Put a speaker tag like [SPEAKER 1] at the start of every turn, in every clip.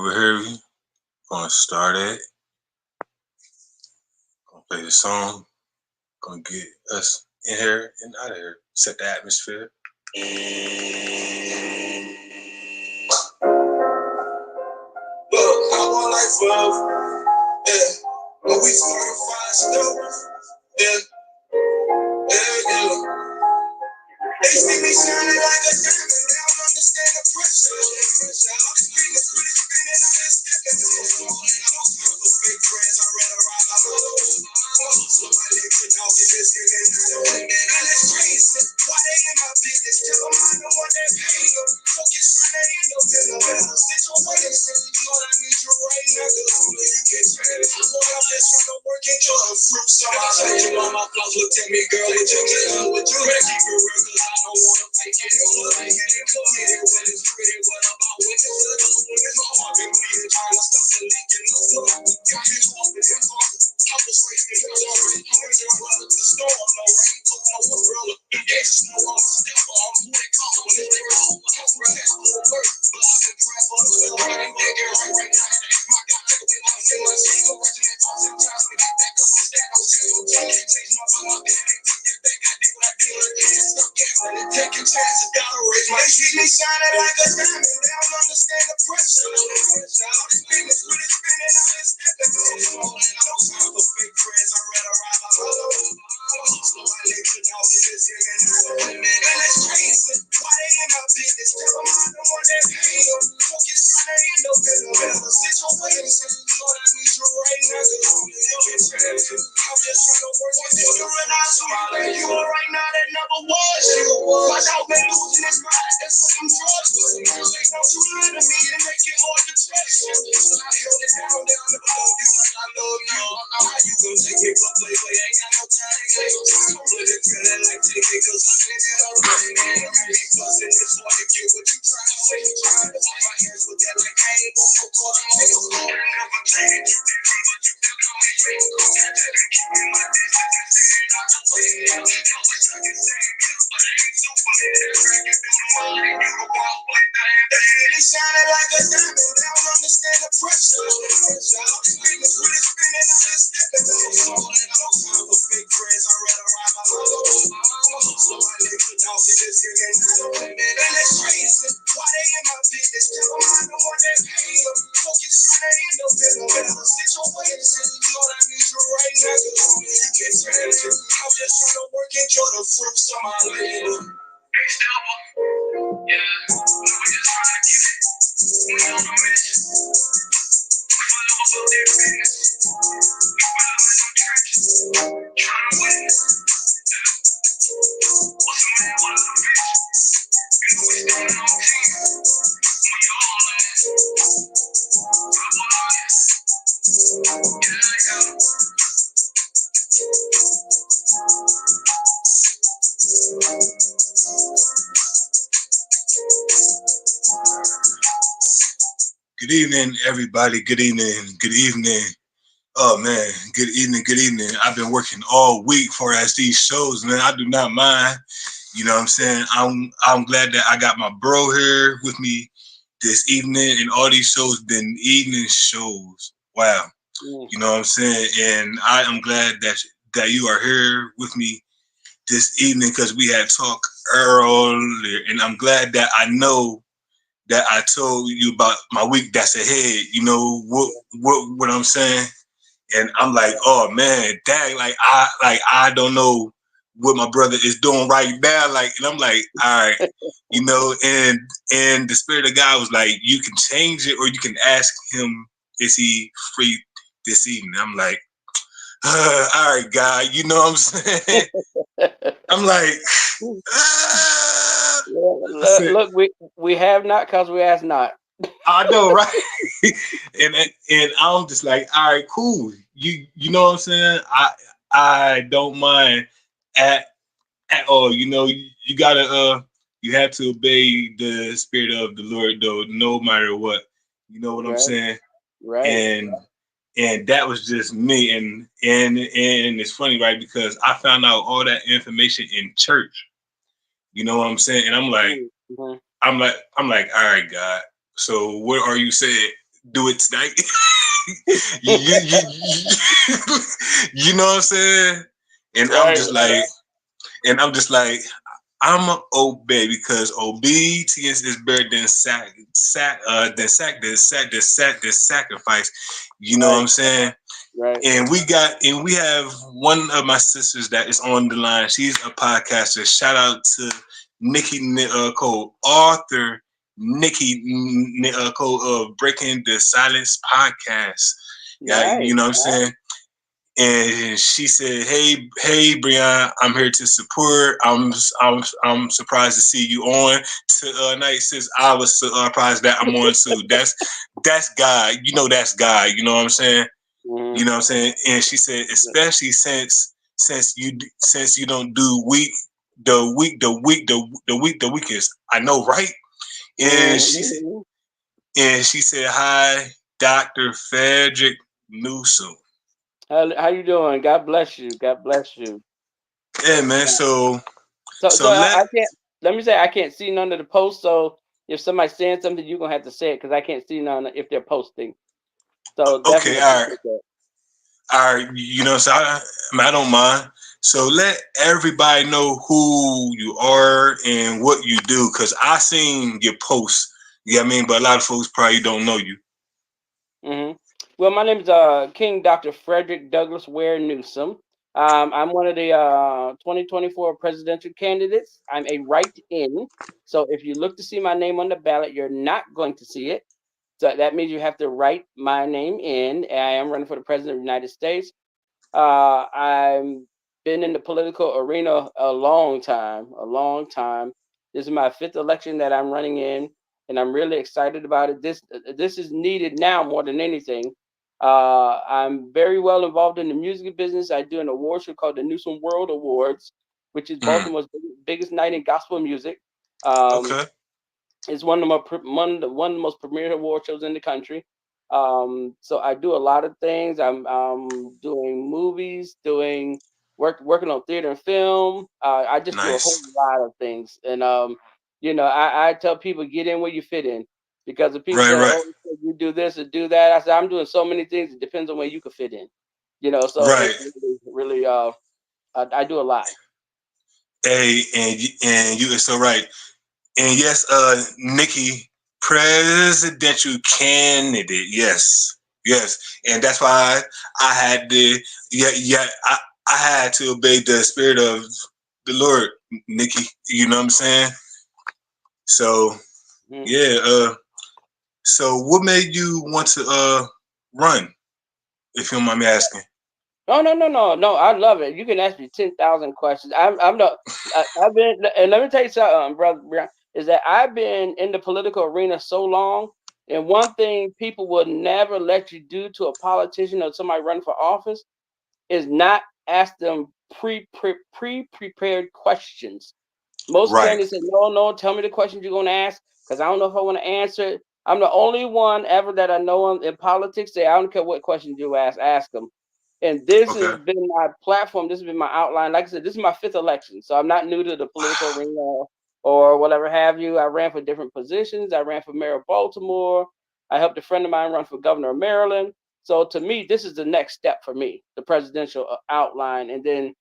[SPEAKER 1] we're here. We're gonna start it. Gonna play the song. Gonna get us in here and out of here. Set the atmosphere. Look, I want life love. Yeah. When we started fire stuff. Yeah. Yeah. They see me shining like a diamond. They don't understand the pressure. Fingers really spinning on this second. I don't time for fake friends. I'd rather ride my mother. So my legs are dog in this giving. And that's crazy. Why they in my business? Tell them I'm the one that pay them. Focus trying to end up in a better situation. Lord, I need you right now, cause only you can change. Lord, I'm just trying to work and draw the fruits of my life. You on my flaws, look at me, girl, and you get up with you. Better keep it real, cause I don't wanna take it all. I ain't getting committed when it's pretty. What about when it's little? When it's my heart been bleeding, trying to stop the leak in the floor. Got me off in the car. I was racing, I was already hungry. Brother, the storm, no raincoat, no umbrella. Yes, no, I'm a stepper. I'm who they call when they live all my house, right? That's all work. But I've been praying for the little right and get right now. My God, take away my sin, my shame. Go watching that talk sometimes. We get back up on the stand, no sin, no change. Change my mind, my bad. Get back, I did what I did. I can't stop gambling and taking chances. Gotta raise my They see me shining like a diamond. They don't understand the pressure. All these fingers really spinning on this second. I don't time for fake friends. I'd rather ride my mother. So my legs are dog in this giving. And that's crazy. Why they in my business? Tell them I'm the one that pay them. Focus trying to end up in a better situation. Lord, I need you right now, cause only you can change it. I'm just trying to work with you to realize who you are right now that never was you. Watch out, man, losing his mind. That's what them drugs do. They don't you lie to me and make it hard to trust you. So I held it down to love you like I love you. I know how you gon' take it, but play, ain't got no time. Ain't no time. I'm really feeling like take it, cause I been in a rain. And I'm really busting this hard to get what you trying to say. You trying to hold my hands with that like I ain't want no call. I ain't no call. Never take it, you did me, but you still call me straight. Call that keep me my distance and say it out the way. I wish I could say it, but I ain't super lit. Crack it through the mind, you a walk like that. They really shining like a diamond. They don't understand the pressure. All these fingers really spinning on this stepping. I don't time for fake friends. I'd rather ride my mother. So my legs are dog in this giving. And that's crazy. Why they in my business? Tell them I'm the one that pay them. Focus trying to end up in a better situation. Lord, I need you right now, cause only you can change it. I'm just trying to work and draw the fruits of my labor. Hey, Stelba. Yeah, we just trying to get it. We on a mission. We forever about their business. We forever in them trenches. Trying to win. What's a man without a vision? You know we standing on team. We all in it. Couple of you. Yeah. Good evening, everybody. Good evening. Good evening. Oh man, good evening. Good evening. I've been working all week for us these shows, man. I do not mind. You know what I'm saying? I'm glad that I got my bro here with me this evening, and all these shows been evening shows. Wow. You know what I'm saying? And I am glad that you are here with me this evening because we had talked earlier, and I'm glad that I know that I told you about my week that's ahead. You know what I'm saying? And I'm like, oh man, dang, I don't know what my brother is doing right now. Like, and I'm like, all right, you know, and the Spirit of God was like, you can change it or you can ask him, is he free this evening? I'm like, all right, God, you know what I'm saying? I'm like,
[SPEAKER 2] look, we have not because we ask not.
[SPEAKER 1] I know, right? and I'm just like, all right, cool. You know what I'm saying? I don't mind at all. You know, you gotta you have to obey the Spirit of the Lord though, no matter what. You know what I'm saying?
[SPEAKER 2] Right.
[SPEAKER 1] And that was just me. And it's funny, right? Because I found out all that information in church. You know what I'm saying? And I'm like, I'm like, all right, God. So what are you saying? do it tonight. you, you know what I'm saying? And I'm
[SPEAKER 2] Right.
[SPEAKER 1] just like, and I'm just like, I'm a obey because obedience is better than than sacrifice. You know what
[SPEAKER 2] Right.
[SPEAKER 1] I'm saying?
[SPEAKER 2] Right.
[SPEAKER 1] And we have one of my sisters that is on the line. She's a podcaster. Shout out to Nikki Cole, author Nikki Cole of Breaking the Silence podcast. Yeah,
[SPEAKER 2] Nice.
[SPEAKER 1] you know what I'm saying? And she said, hey, Brian, I'm here to support. I'm surprised to see you on tonight. Since I was surprised that I'm on too. That's God. You know that's God. You know what I'm saying?
[SPEAKER 2] Mm-hmm.
[SPEAKER 1] You know what I'm saying? And she said, especially since you don't do the weakest. I know, right? And
[SPEAKER 2] Mm-hmm.
[SPEAKER 1] she said, hi, Dr. Frederick Newsom.
[SPEAKER 2] How you doing? God bless you. God bless you.
[SPEAKER 1] Yeah, man.
[SPEAKER 2] Yeah.
[SPEAKER 1] So
[SPEAKER 2] So
[SPEAKER 1] so
[SPEAKER 2] so
[SPEAKER 1] let
[SPEAKER 2] I can't. Let me say I can't see none of the posts. So if somebody's saying something, you're gonna have to say it because I can't see none if they're posting. So
[SPEAKER 1] okay,
[SPEAKER 2] definitely
[SPEAKER 1] all right.
[SPEAKER 2] appreciate that.
[SPEAKER 1] All right, you know, so I don't mind. So let everybody know who you are and what you do, cause I seen your posts. You know what I mean? But a lot of folks probably don't know you.
[SPEAKER 2] Hmm. Well, my name is King Dr. Frederick Douglass Ware Newsom. I'm one of the 2024 presidential candidates. I'm a write-in. So if you look to see my name on the ballot, you're not going to see it. So that means you have to write my name in. I am running for the president of the United States. I've been in the political arena a long time, a long time. This is my fifth election that I'm running in, and I'm really excited about it. This is needed now more than anything. I'm very well involved in the music business. I do an award show called the Newsom World Awards, which is
[SPEAKER 1] Mm,
[SPEAKER 2] Baltimore's biggest night in gospel music. Um,
[SPEAKER 1] okay.
[SPEAKER 2] it's one of the most premier award shows in the country. So I do a lot of things. I'm doing movies, doing working on theater and film. I just do a whole
[SPEAKER 1] Nice.
[SPEAKER 2] lot of things, and I tell people get in where you fit in, because if people
[SPEAKER 1] Right,
[SPEAKER 2] say,
[SPEAKER 1] right,
[SPEAKER 2] "Oh, you do this or do that," I say I'm doing so many things. It depends on where you can fit in. So
[SPEAKER 1] right.
[SPEAKER 2] it's really I do a lot.
[SPEAKER 1] Hey, and you are so right. And yes, Nikki, presidential candidate. Yes, yes, and that's why I had to. Yeah. I had to obey the spirit of the Lord, Nikki. You know what I'm saying? So
[SPEAKER 2] Mm.
[SPEAKER 1] yeah. So what made you want to run? If you don't mind me asking.
[SPEAKER 2] No, no, no, no, no. I love it. You can ask me 10,000 questions. I'm not. I've been, and let me tell you something, brother. Brian, is that I've been in the political arena so long, and one thing people would never let you do to a politician or somebody running for office is not ask them prepared questions. Most
[SPEAKER 1] Right.
[SPEAKER 2] candidates say, no, no, tell me the questions you're going to ask because I don't know if I want to answer it. I'm the only one ever that I know in politics say, I don't care what questions you ask them. And this has
[SPEAKER 1] Okay.
[SPEAKER 2] been my platform. This has been my outline. Like I said, this is my fifth election. So I'm not new to the political arena or whatever have you. I ran for different positions. I ran for mayor of Baltimore. I helped a friend of mine run for governor of Maryland. So to me, this is the next step for me, the presidential outline. And then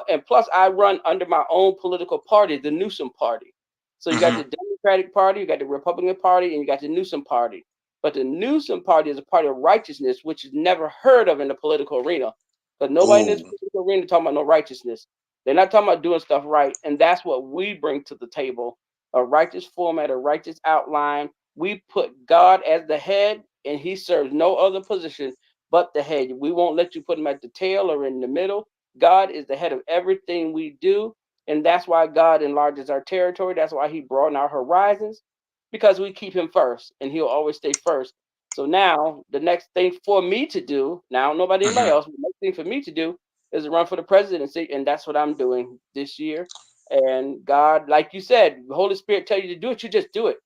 [SPEAKER 2] and plus I run under my own political party, the Newsom Party. So you got
[SPEAKER 1] Mm-hmm.
[SPEAKER 2] the Democratic Party, you got the Republican Party, and you got the Newsom Party. But the Newsom Party is a party of righteousness, which is never heard of in the political arena. Because nobody in this
[SPEAKER 1] Oh.
[SPEAKER 2] political arena talking about no righteousness. They're not talking about doing stuff right. And that's what we bring to the table: a righteous format, a righteous outline. We put God as the head, and he serves no other position but the head. We won't let you put him at the tail or in the middle. God is the head of everything we do. And that's why God enlarges our territory. That's why he broadens our horizons, because we keep him first and he'll always stay first. So now the next thing for me to do, now nobody anybody
[SPEAKER 1] Mm-hmm.
[SPEAKER 2] else, the next thing for me to do is to run for the presidency. And that's what I'm doing this year. And God, like you said, the Holy Spirit tell you to do it, you just do it.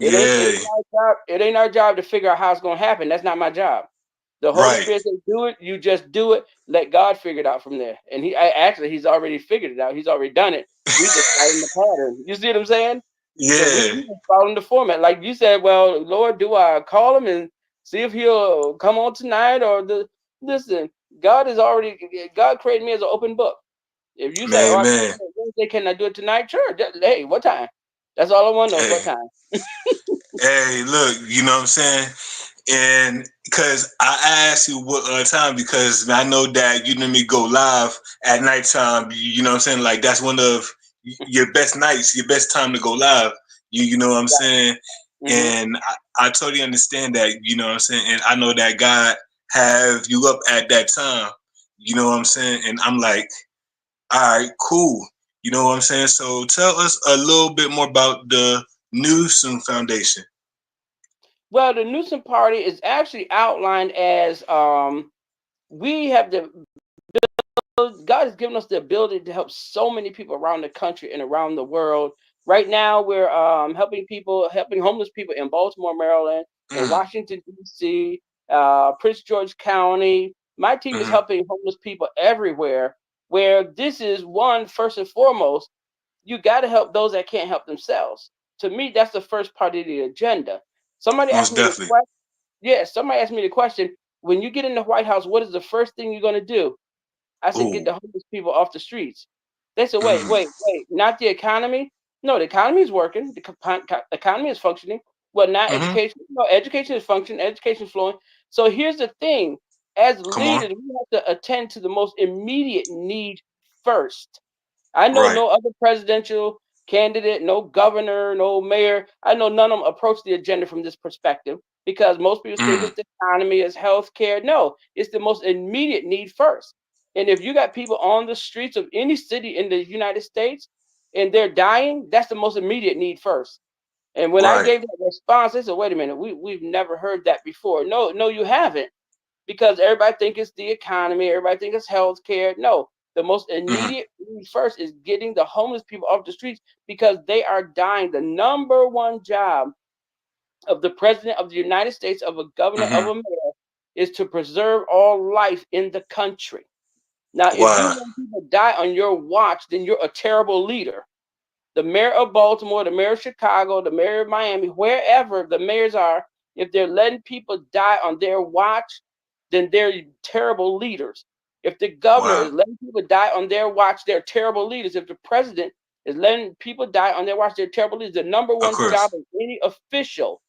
[SPEAKER 2] It
[SPEAKER 1] Yeah.
[SPEAKER 2] ain't our job. It ain't our job to figure out how it's gonna happen. That's not my job. The Holy
[SPEAKER 1] Right.
[SPEAKER 2] Spirit says, "Do it." You just do it. Let God figure it out from there. And he's already figured it out. He's already done it. We just following the pattern. You see what I'm saying? So we
[SPEAKER 1] Yeah.
[SPEAKER 2] just following the format. Like you said, well, Lord, do I call him and See if he'll come on tonight or the listen. God created me as an open book. If you say, "Oh, I can't
[SPEAKER 1] Man.
[SPEAKER 2] do it Wednesday, can I do it tonight?" Sure. Hey, what time? That's all I want to know is what
[SPEAKER 1] Hey,
[SPEAKER 2] time.
[SPEAKER 1] hey, look, you know what I'm saying? And because I asked you what time, because I know that you know me go live at nighttime. You know what I'm saying? Like that's one of your best nights, your best time to go live. You know what I'm saying?
[SPEAKER 2] Mm-hmm.
[SPEAKER 1] And I totally understand that. You know what I'm saying? And I know that God have you up at that time. You know what I'm saying? And I'm like, all right, cool. You know what I'm saying? So tell us a little bit more about the Newsom Foundation.
[SPEAKER 2] Well, the Newsom Party is actually outlined as we have the God has given us the ability to help so many people around the country and around the world. Right now, we're helping homeless people in Baltimore, Maryland, in
[SPEAKER 1] Mm,
[SPEAKER 2] Washington D.C., Prince George County. My team is
[SPEAKER 1] mm-hmm,
[SPEAKER 2] helping homeless people everywhere. Where this is one first and foremost, you got to help those that can't help themselves. To me, that's the first part of the agenda. Somebody asked
[SPEAKER 1] most
[SPEAKER 2] me the
[SPEAKER 1] definitely.
[SPEAKER 2] question. Yes, somebody asked me the question. When you get in the White House, what is the first thing you're going to do? I said, get
[SPEAKER 1] Oh,
[SPEAKER 2] the homeless people off the streets. They said, wait,
[SPEAKER 1] mm,
[SPEAKER 2] wait, wait, not the economy? No, the economy is working. The economy is functioning. Well, not
[SPEAKER 1] mm-hmm.
[SPEAKER 2] education. No, education is functioning. Education is flowing. So here's the thing. As
[SPEAKER 1] Come on.
[SPEAKER 2] leaders, we have to attend to the most immediate need first. I know
[SPEAKER 1] Right.
[SPEAKER 2] no other presidential candidate, no governor, no mayor. I know none of them approach the agenda from this perspective because most people think
[SPEAKER 1] Mm,
[SPEAKER 2] it's the economy, it's healthcare. No, it's the most immediate need first. And if you got people on the streets of any city in the United States and they're dying, that's the most immediate need first. And when I
[SPEAKER 1] right.
[SPEAKER 2] gave that response, they said, "Wait a minute, we've never heard that before." No, no, you haven't, because everybody think it's the economy, everybody think it's healthcare. No, the most
[SPEAKER 1] Mm-hmm,
[SPEAKER 2] immediate need first is getting the homeless people off the streets because they are dying. The number one job of the president of the United States, of a governor, of
[SPEAKER 1] mm-hmm.
[SPEAKER 2] a mayor, is to preserve all life in the country. Now, if you
[SPEAKER 1] Wow.
[SPEAKER 2] let people die on your watch, then you're a terrible leader. The mayor of Baltimore, the mayor of Chicago, the mayor of Miami, wherever the mayors are, if they're letting people die on their watch, then they're terrible leaders. If the governor
[SPEAKER 1] Wow.
[SPEAKER 2] is letting people die on their watch, they're terrible leaders. If the president is letting people die on their watch, they're terrible leaders. The number
[SPEAKER 1] Of
[SPEAKER 2] one job
[SPEAKER 1] course.
[SPEAKER 2] of any official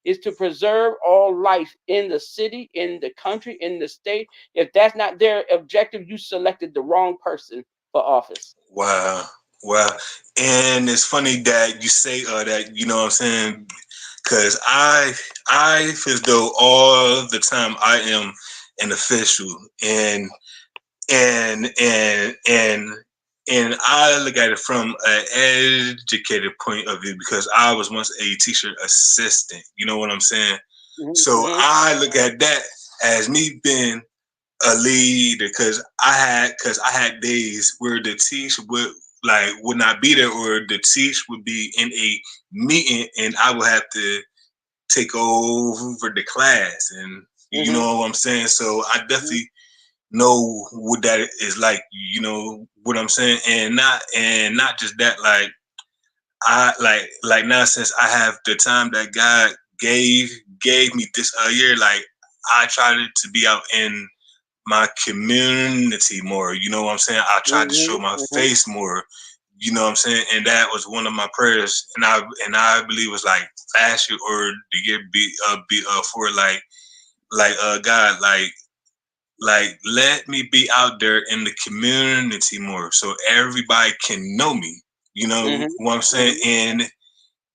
[SPEAKER 2] is to preserve all life in the city, in the country, in the state. If that's not their objective, you selected the wrong person for office.
[SPEAKER 1] Wow. Wow. And it's funny that you say that, you know what I'm saying? Because I feel as though all the time I am an official. And and I look at it from an educated point of view because I was once a teacher assistant. You know what I'm saying?
[SPEAKER 2] Hmm.
[SPEAKER 1] So
[SPEAKER 2] Hmm.
[SPEAKER 1] I look at that as me being a leader because I had days where the teacher would not be there, or the teacher would be in a meeting and I would have to take over the class, and you
[SPEAKER 2] Hmm.
[SPEAKER 1] know what I'm saying. So I
[SPEAKER 2] Hmm.
[SPEAKER 1] definitely know what that is like. You know what I'm saying, and not just that. I like now, since I have the time that God gave gave me this year, like I tried to be out in my community more. You know what I'm saying? I tried to show
[SPEAKER 2] Hmm.
[SPEAKER 1] my
[SPEAKER 2] Hmm.
[SPEAKER 1] face more. You know what I'm saying? And that was one of my prayers, and I believe it was like last year or the year for God, let me be out there in the community more so everybody can know me. You know
[SPEAKER 2] Hmm.
[SPEAKER 1] what I'm saying?
[SPEAKER 2] Hmm.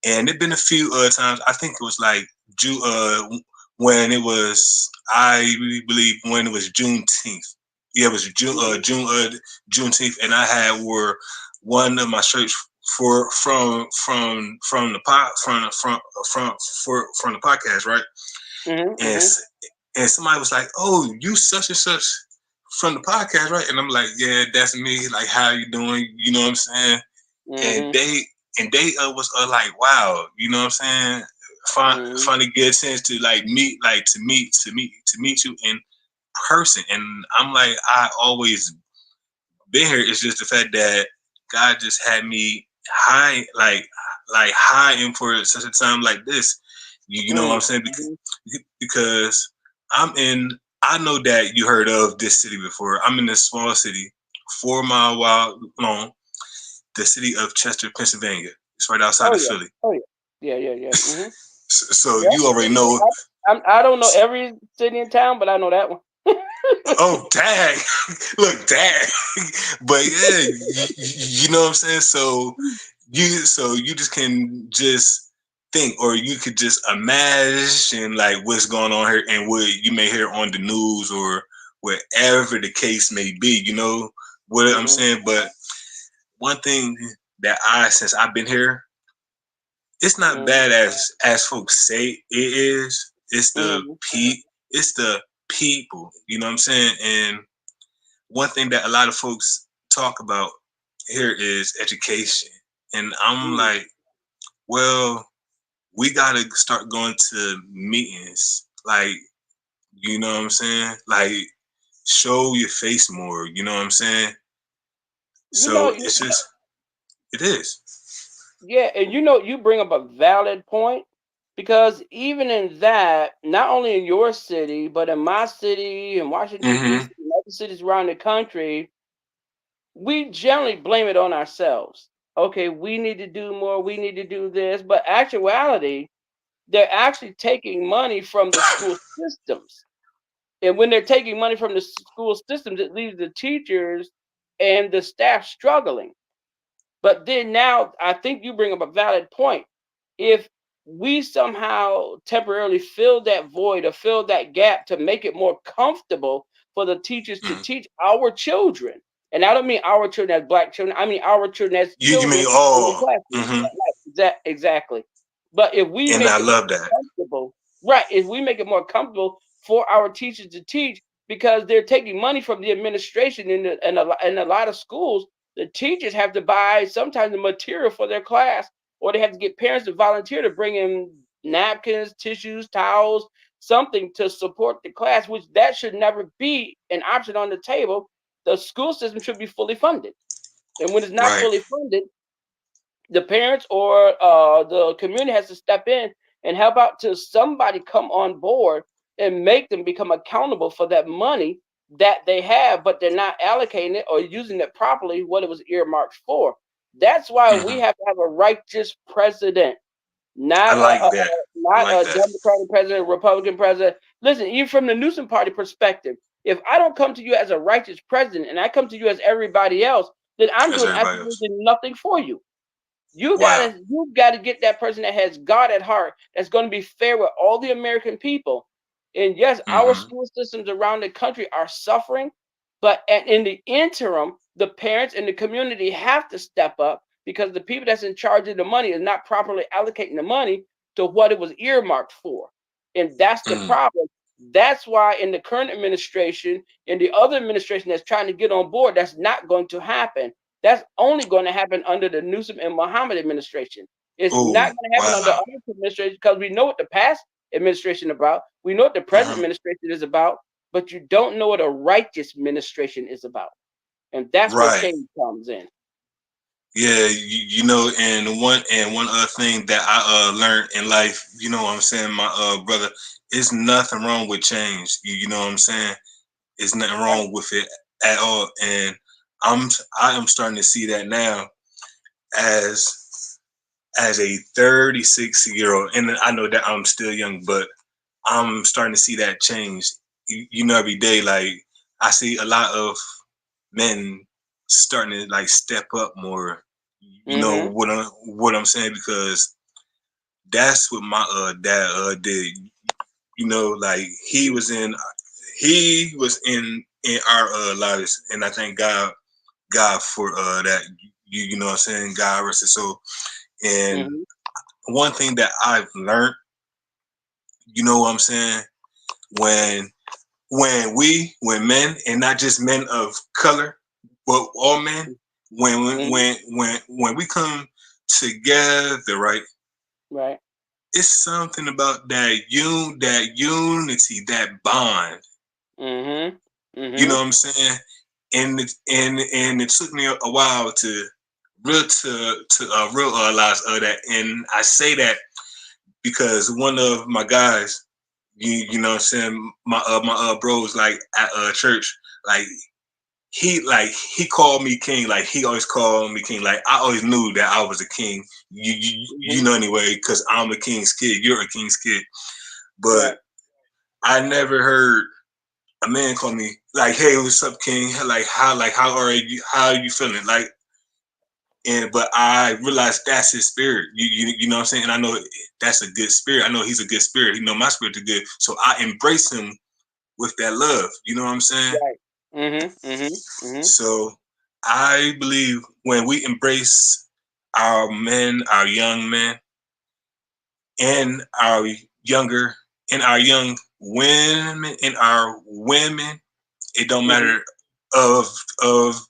[SPEAKER 1] And it been a few times. I think it was like June when it was, I believe when it was Juneteenth. Yeah, it was
[SPEAKER 2] Hmm.
[SPEAKER 1] Juneteenth, and I had wore one of my shirts from the pot from the podcast, right?
[SPEAKER 2] Hmm.
[SPEAKER 1] And
[SPEAKER 2] Hmm.
[SPEAKER 1] and somebody was like, "Oh, you such and such from the podcast, right?" And I'm like, "Yeah, that's me. Like, how you doing? You know what I'm saying?" And
[SPEAKER 2] Hmm.
[SPEAKER 1] they was like, "Wow, you know what I'm saying?
[SPEAKER 2] Hmm.
[SPEAKER 1] Finally get a chance to like meet, to meet you in person." And I'm like, I always been here. It's just the fact that God just had me high, like high in for such a time like this. You know what I'm saying? Because I'm in. I know that you heard of this city before. I'm in this small city, 4 mile wide long, the city of Chester, Pennsylvania. It's right outside
[SPEAKER 2] Oh
[SPEAKER 1] of
[SPEAKER 2] yeah.
[SPEAKER 1] Philly.
[SPEAKER 2] Oh yeah. Yeah, yeah, yeah.
[SPEAKER 1] So
[SPEAKER 2] Yeah.
[SPEAKER 1] you already know.
[SPEAKER 2] I don't know every city in town, but I know that one.
[SPEAKER 1] Oh, dang! Look, dang! But yeah, you know what I'm saying. So you just can just think, or you could just imagine like what's going on here and what you may hear on the news or wherever the case may be. You know what I'm
[SPEAKER 2] Mhm.
[SPEAKER 1] saying. But one thing that since I've been here, it's not
[SPEAKER 2] Mhm.
[SPEAKER 1] bad as folks say it is.
[SPEAKER 2] Mhm.
[SPEAKER 1] It's the people. You know what I'm saying. And one thing that a lot of folks talk about here is education. And I'm
[SPEAKER 2] Mhm.
[SPEAKER 1] like, well, we gotta start going to meetings. Like, you know what I'm saying? Like, show your face more. You know what I'm saying?
[SPEAKER 2] You know,
[SPEAKER 1] So it's just, it is.
[SPEAKER 2] yeah, and you bring up a valid point because even in that, not only in your city, but in my city, in Washington D.C.,
[SPEAKER 1] Mm-hmm.
[SPEAKER 2] and other cities around the country, we generally blame it on ourselves. Okay, we need to do more, we need to do this, but actuality, they're actually taking money from the school systems. And when they're taking money from the school systems, it leaves the teachers and the staff struggling. But then now I think you bring up a valid point. If we somehow temporarily fill that void or fill that gap to make it more comfortable for the teachers to
[SPEAKER 1] Mm.
[SPEAKER 2] teach our children, and I don't mean our children as black children, I mean our children as
[SPEAKER 1] You mean
[SPEAKER 2] children in the
[SPEAKER 1] all?
[SPEAKER 2] classroom.
[SPEAKER 1] Mm-hmm.
[SPEAKER 2] Right, exactly. But if we
[SPEAKER 1] And I
[SPEAKER 2] make it more
[SPEAKER 1] love that.
[SPEAKER 2] comfortable, right, if we make it more comfortable for our teachers to teach, because they're taking money from the administration in a lot of schools, the teachers have to buy sometimes the material for their class, or they have to get parents to volunteer to bring in napkins, tissues, towels, something to support the class, which that should never be an option on the table. The school system should be fully funded. And when it's not
[SPEAKER 1] Right.
[SPEAKER 2] fully funded, the parents or the community has to step in and help out till somebody come on board and make them become accountable for that money that they have, but they're not allocating it or using it properly what it was earmarked for. That's why we
[SPEAKER 1] Mm-hmm.
[SPEAKER 2] have to have a righteous president,
[SPEAKER 1] I
[SPEAKER 2] not
[SPEAKER 1] like that. I
[SPEAKER 2] not
[SPEAKER 1] like
[SPEAKER 2] a
[SPEAKER 1] that.
[SPEAKER 2] Democratic president, Republican president. Listen, even from the Newsom party perspective, if I don't come to you as a righteous president and I come to you as everybody else, then I'm
[SPEAKER 1] As
[SPEAKER 2] doing
[SPEAKER 1] everybody else.
[SPEAKER 2] absolutely nothing for you.
[SPEAKER 1] Wow.
[SPEAKER 2] You've got to get that person that has God at heart, that's going to be fair with all the American people. And yes, our
[SPEAKER 1] Mm-hmm.
[SPEAKER 2] school systems around the country are suffering, but in the interim, the parents and the community have to step up because the people that's in charge of the money is not properly allocating the money to what it was earmarked for. And that's the
[SPEAKER 1] Mm.
[SPEAKER 2] problem. That's why in the current administration and the other administration that's trying to get on board, that's not going to happen. That's only going to happen under the Newsom and Muhammad administration. It's not
[SPEAKER 1] Oh,
[SPEAKER 2] going to happen under
[SPEAKER 1] wow.
[SPEAKER 2] other administrations because we know what the past administration about. We know what the present
[SPEAKER 1] Uh-huh.
[SPEAKER 2] administration is about, but you don't know what a righteous administration is about, and that's where
[SPEAKER 1] Right.
[SPEAKER 2] change comes in.
[SPEAKER 1] Yeah, you know, and one other thing that I learned in life, you know what I'm saying, my brother, it's nothing wrong with change. You know what I'm saying? It's nothing
[SPEAKER 2] Right.
[SPEAKER 1] wrong with it at all. And I'm I am starting to see that now as a 36-year-old. And I know that I'm still young, but I'm starting to see that change. You know, every day, like I see a lot of men starting to like step up more. You know
[SPEAKER 2] Mm-hmm.
[SPEAKER 1] what I'm saying, because that's what my dad did. You know, like he was in our lives, and I thank God for that. You know what I'm saying? God rest his soul. And
[SPEAKER 2] Mm-hmm.
[SPEAKER 1] one thing that I've learned, you know what I'm saying, when when men, and not just men of color, but all men,
[SPEAKER 2] Mm-hmm.
[SPEAKER 1] when we come together, right?
[SPEAKER 2] Right.
[SPEAKER 1] It's something about that unity, that bond.
[SPEAKER 2] Mm-hmm.
[SPEAKER 1] You know
[SPEAKER 2] Mm-hmm.
[SPEAKER 1] what I'm saying? And it took me a while to realize that. And I say that because one of my guys, you know what I'm saying, my bros like at church, like he called me king. Like he always called me king. Like I always knew that I was a king. You
[SPEAKER 2] Mhm.
[SPEAKER 1] know anyway, because I'm a king's kid. You're a king's kid. But
[SPEAKER 2] Right.
[SPEAKER 1] I never heard a man call me like, "Hey, what's up, king? How are you? How are you feeling?" Like, and but I realized that's his spirit. You know what I'm saying? And I know that's a good spirit. I know he's a good spirit. You know my spirit is good. So I embrace him with that love. You know what I'm saying?
[SPEAKER 2] Right. Mhm. Mhm. Mhm.
[SPEAKER 1] So I believe when we embrace our men, our young men, and our younger, and our young women, and our women, it don't
[SPEAKER 2] Mhm.
[SPEAKER 1] matter of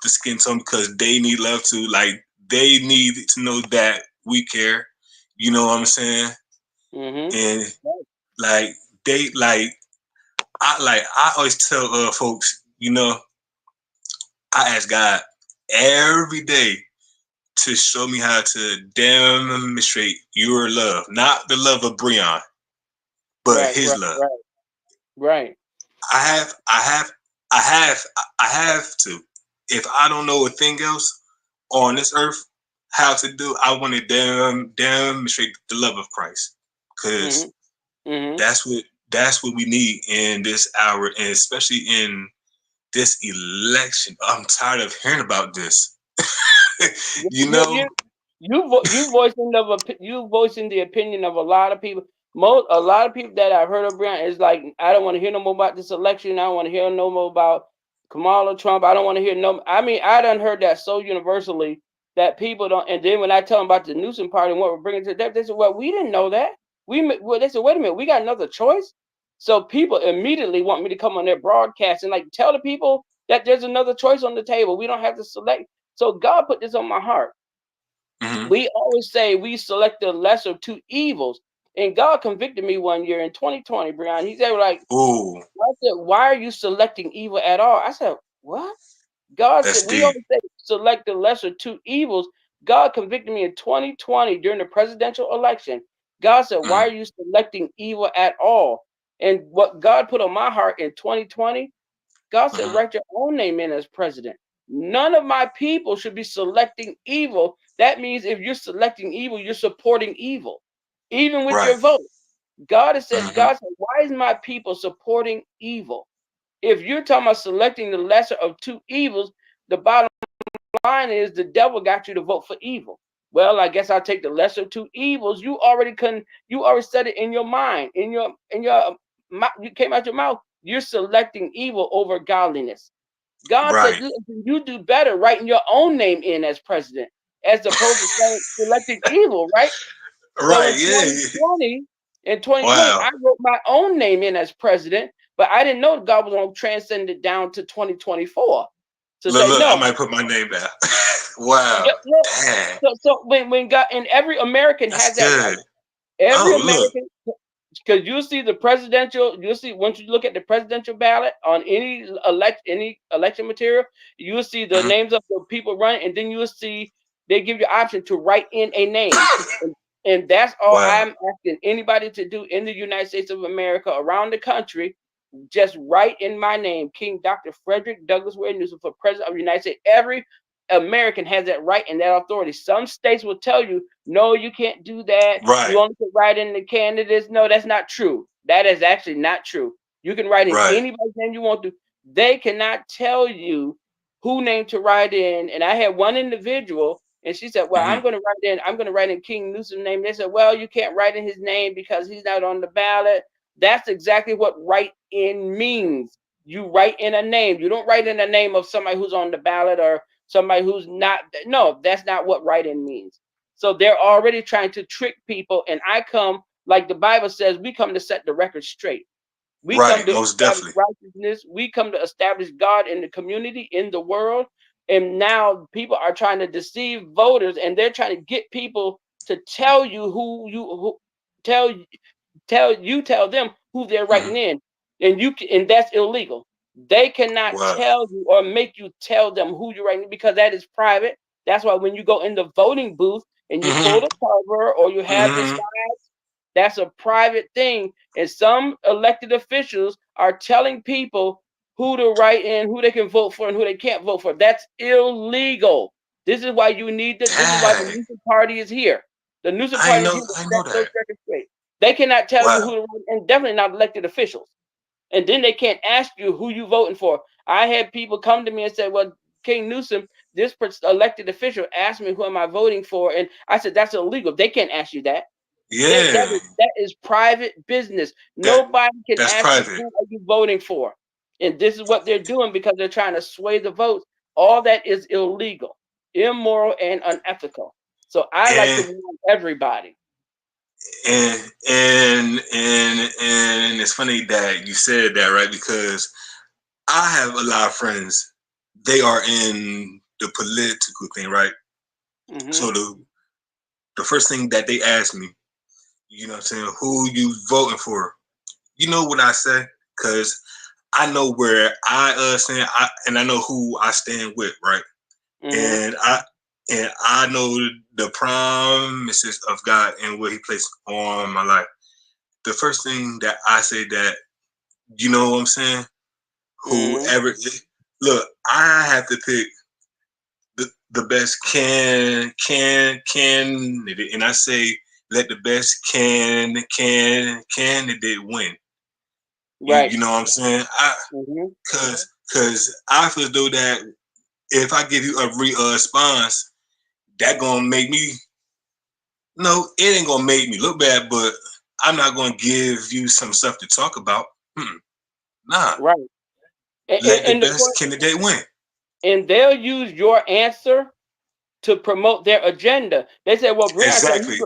[SPEAKER 1] the skin tone because they need love too. Like they need to know that we care. You know what I'm saying?
[SPEAKER 2] Mhm.
[SPEAKER 1] And
[SPEAKER 2] Right.
[SPEAKER 1] like they I always tell folks, you know, I ask God every day to show me how to demonstrate your love, not the love of Breon, but
[SPEAKER 2] Right.
[SPEAKER 1] His
[SPEAKER 2] Right.
[SPEAKER 1] love.
[SPEAKER 2] Right. Right.
[SPEAKER 1] I have, I have, I have, I have to. If I don't know a thing else on this earth how to do, I want to demonstrate the love of Christ, because
[SPEAKER 2] Mhm. Mhm.
[SPEAKER 1] that's what that's what we need in this hour, and especially in this election. I'm tired of hearing about this.
[SPEAKER 2] You,
[SPEAKER 1] you
[SPEAKER 2] you,
[SPEAKER 1] know.
[SPEAKER 2] you you voicing the opinion of a lot of people. A lot of people that I've heard of Brian is like, I don't want to hear no more about this election. I don't want to hear no more about Kamala Trump. I don't want to hear no. I mean, I done heard that so universally that people don't. And then when I tell them about the Newsom party and what we're bringing to that, they said, "Well, we didn't know that." Well, they said, "Wait a minute, we got another choice." So people immediately want me to come on their broadcast and like tell the people that there's another choice on the table. We don't have to select. So God put this on my heart.
[SPEAKER 1] Hmm.
[SPEAKER 2] We always say we select the lesser of two evils. And God convicted me one year in 2020, Brian. He said, like,
[SPEAKER 1] Ooh,
[SPEAKER 2] I said, why are you selecting evil at all? I said, what? God said,
[SPEAKER 1] that's
[SPEAKER 2] we
[SPEAKER 1] deep.
[SPEAKER 2] always say select the lesser of two evils. God convicted me in 2020 during the presidential election. God said, why
[SPEAKER 1] Hmm.
[SPEAKER 2] are you selecting evil at all? And what God put on my heart in 2020, God said,
[SPEAKER 1] Hmm.
[SPEAKER 2] write your own name in as president. None of my people should be selecting evil. That means if you're selecting evil, you're supporting evil, even with
[SPEAKER 1] Right.
[SPEAKER 2] your vote.
[SPEAKER 1] Hmm.
[SPEAKER 2] God said, why is my people supporting evil? If you're talking about selecting the lesser of two evils, the bottom line is the devil got you to vote for evil. Well, I guess I'll take the lesser of two evils. You already said it in your mind, in your mouth. You came out your mouth. You're selecting evil over godliness. God said,
[SPEAKER 1] Right.
[SPEAKER 2] "Listen, you do better writing your own name in as president, as opposed to saying selecting evil, right?" So
[SPEAKER 1] Right. Yeah.
[SPEAKER 2] in 2020,
[SPEAKER 1] Wow.
[SPEAKER 2] I wrote my own name in as president, but I didn't know God was going to transcend it down to 2024 to
[SPEAKER 1] Look,
[SPEAKER 2] say
[SPEAKER 1] look. I
[SPEAKER 2] no.
[SPEAKER 1] might put my name down. Wow.
[SPEAKER 2] Yeah, look,
[SPEAKER 1] Dang.
[SPEAKER 2] so when God, and every American has
[SPEAKER 1] That's
[SPEAKER 2] that right.
[SPEAKER 1] good.
[SPEAKER 2] Every
[SPEAKER 1] Oh, look.
[SPEAKER 2] American, because you'll see once you look at the presidential ballot on any election material, you'll see the
[SPEAKER 1] Hmm.
[SPEAKER 2] names of the people running, and then you'll see they give you option to write in a name. And, and that's all
[SPEAKER 1] Wow.
[SPEAKER 2] I'm asking anybody to do in the United States of America, around the country. Just write in my name, King Dr. Frederick Douglass Ware Newsom, for President of the United States. Every American has that right and that authority. Some states will tell you, no, you can't do that.
[SPEAKER 1] Right.
[SPEAKER 2] You only can write in the candidates. No, that's not true. That is actually not true. You can write in
[SPEAKER 1] Right.
[SPEAKER 2] anybody's name you want to. They cannot tell you who name to write in. And I had one individual, and she said, "Well,
[SPEAKER 1] Hmm.
[SPEAKER 2] I'm gonna write in King Newsom's name." They said, "Well, you can't write in his name because he's not on the ballot." That's exactly what write in means. You write in a name. You don't write in a name of somebody who's on the ballot or somebody who's not. No, that's not what write in means. So they're already trying to trick people. And I come, like the Bible says, we come to set the record straight. We come
[SPEAKER 1] Right.
[SPEAKER 2] to
[SPEAKER 1] Most
[SPEAKER 2] establish
[SPEAKER 1] definitely.
[SPEAKER 2] righteousness. We come to establish God in the community, in the world. And now people are trying to deceive voters, and they're trying to get people to tell you tell tell them who they're
[SPEAKER 1] Hmm.
[SPEAKER 2] writing in, and that's illegal. They cannot
[SPEAKER 1] Wow.
[SPEAKER 2] tell you or make you tell them who you're writing because that is private. That's why when you go in the voting booth and you pull
[SPEAKER 1] Hmm.
[SPEAKER 2] the cover or you have the
[SPEAKER 1] Hmm.
[SPEAKER 2] sign, That's a private thing. And some elected officials are telling people who to write in, who they can vote for, and who they can't vote for. That's illegal. This is why you need to, this is why the
[SPEAKER 1] Dang,
[SPEAKER 2] Newsom party is here. The Newsom
[SPEAKER 1] I
[SPEAKER 2] party is
[SPEAKER 1] know
[SPEAKER 2] here to
[SPEAKER 1] I
[SPEAKER 2] set
[SPEAKER 1] know
[SPEAKER 2] those
[SPEAKER 1] that.
[SPEAKER 2] records straight. They cannot tell you
[SPEAKER 1] Wow.
[SPEAKER 2] who to write, and definitely not elected officials. And then they can't ask you who you voting for. I had people come to me and say, "Well, King Newsom, this elected official asked me who am I voting for," and I said, "That's illegal. They can't ask you that. That
[SPEAKER 1] Yeah.
[SPEAKER 2] is private business.
[SPEAKER 1] That
[SPEAKER 2] Nobody can
[SPEAKER 1] that's
[SPEAKER 2] ask you
[SPEAKER 1] private.
[SPEAKER 2] who are you voting for." And this is what they're doing because they're trying to sway the votes. All that is illegal, immoral, and unethical. So I like to
[SPEAKER 1] And
[SPEAKER 2] warn everybody.
[SPEAKER 1] and it's funny that you said that, right? Because I have a lot of friends. They are in the political thing, right?
[SPEAKER 2] Hmm.
[SPEAKER 1] So the first thing that they ask me, you know what I'm saying, who you voting for? You know what I say? Cause I know where I stand, and I know who I stand with, right?
[SPEAKER 2] Hmm.
[SPEAKER 1] And I know the promises of God and what He placed on my life. The first thing that I say that, you know what I'm saying?
[SPEAKER 2] Hmm.
[SPEAKER 1] Whoever, look, I have to pick the best candidate, and I say let the best candidate win. You
[SPEAKER 2] Right.
[SPEAKER 1] know what I'm saying? I
[SPEAKER 2] Hmm.
[SPEAKER 1] cause I feel as though that if I give you a response, that gonna make me, no, it ain't gonna make me look bad, but I'm not gonna give you some stuff to talk about. Nah,
[SPEAKER 2] Right.
[SPEAKER 1] let the
[SPEAKER 2] And the
[SPEAKER 1] best
[SPEAKER 2] point,
[SPEAKER 1] candidate win.
[SPEAKER 2] and they'll use your answer to promote their agenda. They said, "Well, Brian said
[SPEAKER 1] Exactly.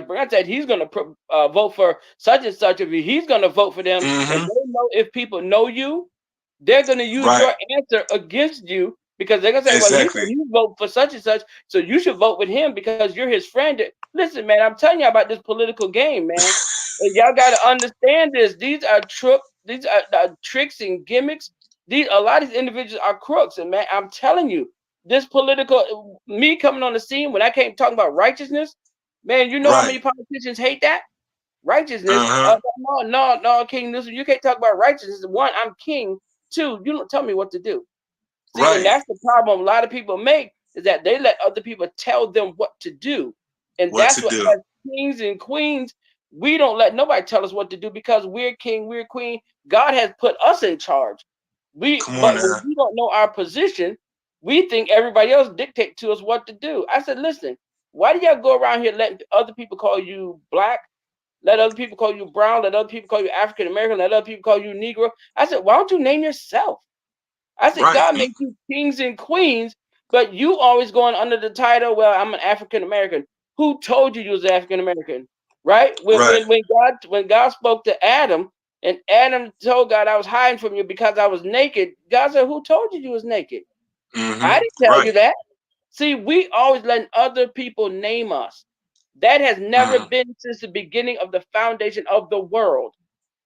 [SPEAKER 2] Brian said he's going to vote for such and such. If he's going to vote for them, and
[SPEAKER 1] Mm-hmm.
[SPEAKER 2] they know if people know you, they're going to use
[SPEAKER 1] Right.
[SPEAKER 2] your answer against you because they're going to say, well, he said
[SPEAKER 1] Exactly.
[SPEAKER 2] he vote for such and such, so you should vote with him because you're his friend." Listen, man, I'm telling you about this political game, man. And y'all got to understand this. These are tricks and gimmicks. These a lot of these individuals are crooks, and man, I'm telling you, this political me coming on the scene when I came talking about righteousness, man, you know how
[SPEAKER 1] Right.
[SPEAKER 2] many politicians hate that righteousness.
[SPEAKER 1] Uh-huh.
[SPEAKER 2] No, King Newsom, you can't talk about righteousness. One, I'm king. Two, you don't tell me what to do. See, and
[SPEAKER 1] Right.
[SPEAKER 2] that's the problem a lot of people make is that they let other people tell them what to do. And
[SPEAKER 1] What
[SPEAKER 2] that's
[SPEAKER 1] to
[SPEAKER 2] what,
[SPEAKER 1] do.
[SPEAKER 2] as kings and queens, we don't let nobody tell us what to do because we're king, we're queen. God has put us in charge.
[SPEAKER 1] Come on
[SPEAKER 2] But when
[SPEAKER 1] now.
[SPEAKER 2] we don't know our position, we think everybody else dictate to us what to do. I said, listen, why do y'all go around here letting other people call you black? Let other people call you brown. Let other people call you African American. Let other people call you Negro. I said, why don't you name yourself? I said,
[SPEAKER 1] Right.
[SPEAKER 2] God made you kings and queens, but you always going under the title, well, I'm an African American. Who told you was African American? Right?
[SPEAKER 1] Right.
[SPEAKER 2] When God spoke to Adam, and Adam told God, I was hiding from you because I was naked. God said, who told you was naked? I
[SPEAKER 1] Mm-hmm.
[SPEAKER 2] didn't tell you
[SPEAKER 1] Right.
[SPEAKER 2] that. See, we always letting other people name us. That has never
[SPEAKER 1] Mm.
[SPEAKER 2] been since the beginning of the foundation of the world.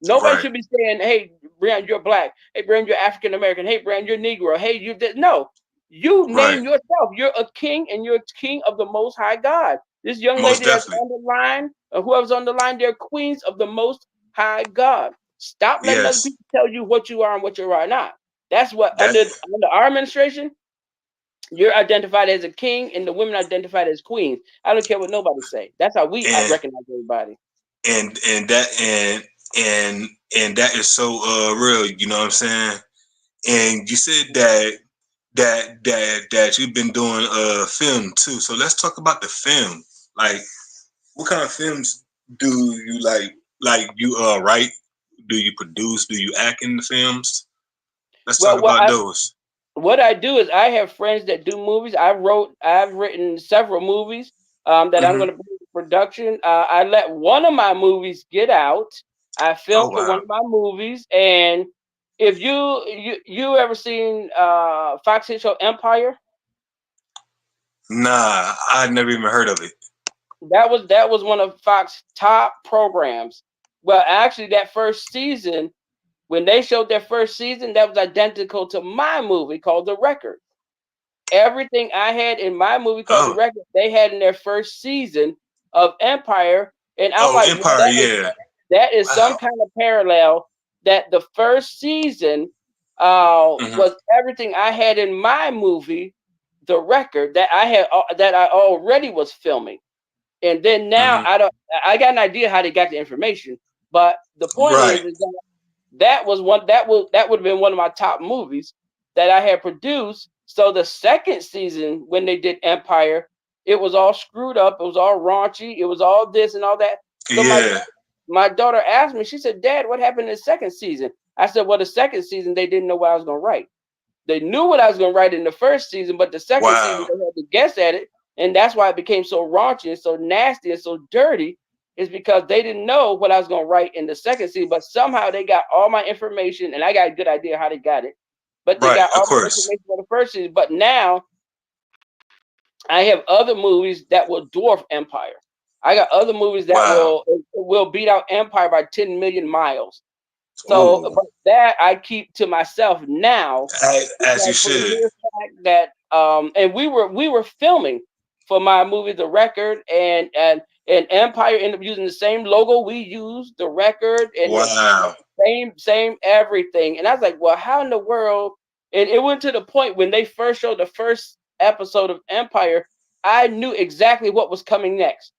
[SPEAKER 2] Nobody
[SPEAKER 1] Right.
[SPEAKER 2] should be saying, "Hey, Brand, you're black. Hey, Brand, you're African American. Hey, Brand, you're Negro. Hey, you did." No, you
[SPEAKER 1] Right.
[SPEAKER 2] name yourself. You're a king, and you're king of the Most High God. This young
[SPEAKER 1] Most
[SPEAKER 2] lady that's
[SPEAKER 1] definitely.
[SPEAKER 2] on the line, or whoever's on the line, they're queens of the Most High God. Stop letting other
[SPEAKER 1] Yes.
[SPEAKER 2] people tell you what you are and what you are not. That's what
[SPEAKER 1] That
[SPEAKER 2] under our administration, you're identified as a king, and the women are identified as queens. I don't care what nobody say. That's how we
[SPEAKER 1] and
[SPEAKER 2] recognize everybody.
[SPEAKER 1] and that and that is so real, you know what I'm saying? And you said that you've been doing film too. So let's talk about the film. Like what kind of films do you like? Like you write? Do you produce? Do you act in the films? Let's talk
[SPEAKER 2] Well,
[SPEAKER 1] about those.
[SPEAKER 2] what I do is I have friends that do movies. I've written several movies that I'm
[SPEAKER 1] Hmm.
[SPEAKER 2] going to bring to production. I let one of my movies get out. I
[SPEAKER 1] Oh
[SPEAKER 2] filmed for one
[SPEAKER 1] wow.
[SPEAKER 2] of my movies, and if you ever seen Fox hit show Empire,
[SPEAKER 1] Nah, I never even heard of it.
[SPEAKER 2] that was one of Fox top programs. Well, actually, that first season when they showed their first season, that was identical to my movie called The Record. Everything I had in my movie called The
[SPEAKER 1] Oh,
[SPEAKER 2] Record, they had in their first season of Empire. And I'm
[SPEAKER 1] Oh,
[SPEAKER 2] like, well,
[SPEAKER 1] Empire, yeah.
[SPEAKER 2] that is some
[SPEAKER 1] Wow.
[SPEAKER 2] kind of parallel that the first season
[SPEAKER 1] Hmm.
[SPEAKER 2] was everything I had in my movie, the record that I already was filming. And then now
[SPEAKER 1] Hmm.
[SPEAKER 2] I got an idea how they got the information, but the point
[SPEAKER 1] Right.
[SPEAKER 2] is that that would have been one of my top movies that I had produced. So the second season when they did Empire, it was all screwed up, it was all raunchy, it was all this and all that. So
[SPEAKER 1] Yeah.
[SPEAKER 2] my daughter asked me, she said, "Dad, what happened in the second season?" I said, "Well, the second season they didn't know what I was gonna write. They knew what I was going to write in the first season, but the second season
[SPEAKER 1] Wow.
[SPEAKER 2] they had to guess at it, and that's why it became so raunchy and so nasty and so dirty. Is because they didn't know what I was going to write in the second season, but somehow they got all my information, and I got a good idea how they got it. But they
[SPEAKER 1] Right.
[SPEAKER 2] got
[SPEAKER 1] Of
[SPEAKER 2] all my
[SPEAKER 1] course.
[SPEAKER 2] information for the first season. But now I have other movies that will dwarf Empire. I got other movies that
[SPEAKER 1] Wow.
[SPEAKER 2] will beat out Empire by 10 million miles. So,
[SPEAKER 1] Ooh.
[SPEAKER 2] but that I keep to myself now
[SPEAKER 1] As you
[SPEAKER 2] because for the
[SPEAKER 1] should.
[SPEAKER 2] mere fact that and we were filming for my movie The Record, and Empire ended up using the same logo we used, The Record, and the
[SPEAKER 1] Wow.
[SPEAKER 2] same everything. And I was like, well, how in the world? And it went to the point when they first showed the first episode of Empire, I knew exactly what was coming next.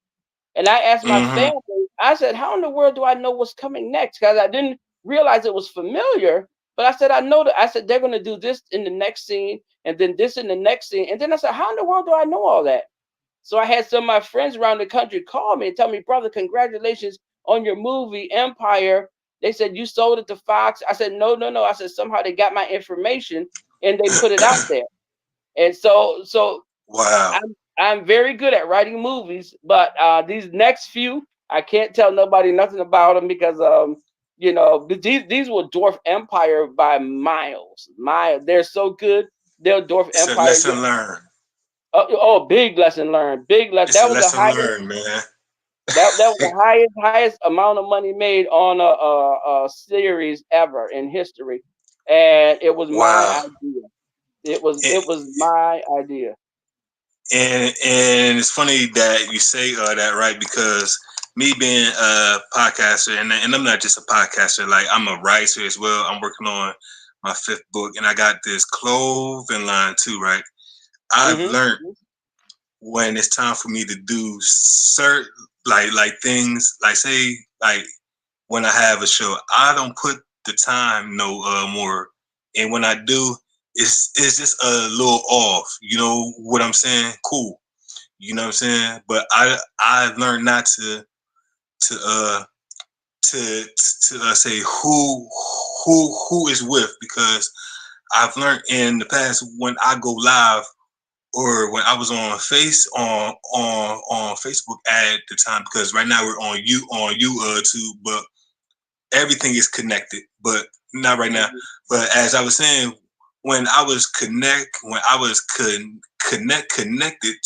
[SPEAKER 2] And I asked my
[SPEAKER 1] Hmm.
[SPEAKER 2] family, I said, how in the world do I know what's coming next? Because I didn't realize it was familiar. But I said, I know that. I said, they're going to do this in the next scene and then this in the next scene. And then I said, how in the world do I know all that? So I had some of my friends around the country call me and tell me, brother, congratulations on your movie, Empire. They said, you sold it to Fox. I said, no, no, no. I said, somehow they got my information and they put it out there. And so
[SPEAKER 1] Wow.
[SPEAKER 2] I'm very good at writing movies, but these next few I can't tell nobody nothing about them because these will dwarf Empire by miles. They're so good they'll dwarf
[SPEAKER 1] It's a
[SPEAKER 2] Empire.
[SPEAKER 1] lesson learned.
[SPEAKER 2] Big lesson learned. Big lesson.
[SPEAKER 1] It's a lesson learned, man.
[SPEAKER 2] That was the highest amount of money made on a series ever in history, and it was my
[SPEAKER 1] Wow.
[SPEAKER 2] idea.
[SPEAKER 1] And,
[SPEAKER 2] It was my idea.
[SPEAKER 1] and it's funny that you say that, right? Because me being a podcaster, and I'm not just a podcaster, like I'm a writer as well. I'm working on my fifth book, and I got this clothing line too, right? I've
[SPEAKER 2] Hmm.
[SPEAKER 1] learned when it's time for me to do certain like things, like say like when I have a show, I don't put the time no more, and when I do, it's just a little off. You know what I'm saying? Cool. You know what I'm saying? But I learned not to uh to say who is with, because I've learned in the past when I go live, or when I was on Facebook at the time, because right now we're on YouTube, but everything is connected, but not right now.
[SPEAKER 2] Hmm.
[SPEAKER 1] But as I was saying, when I was connected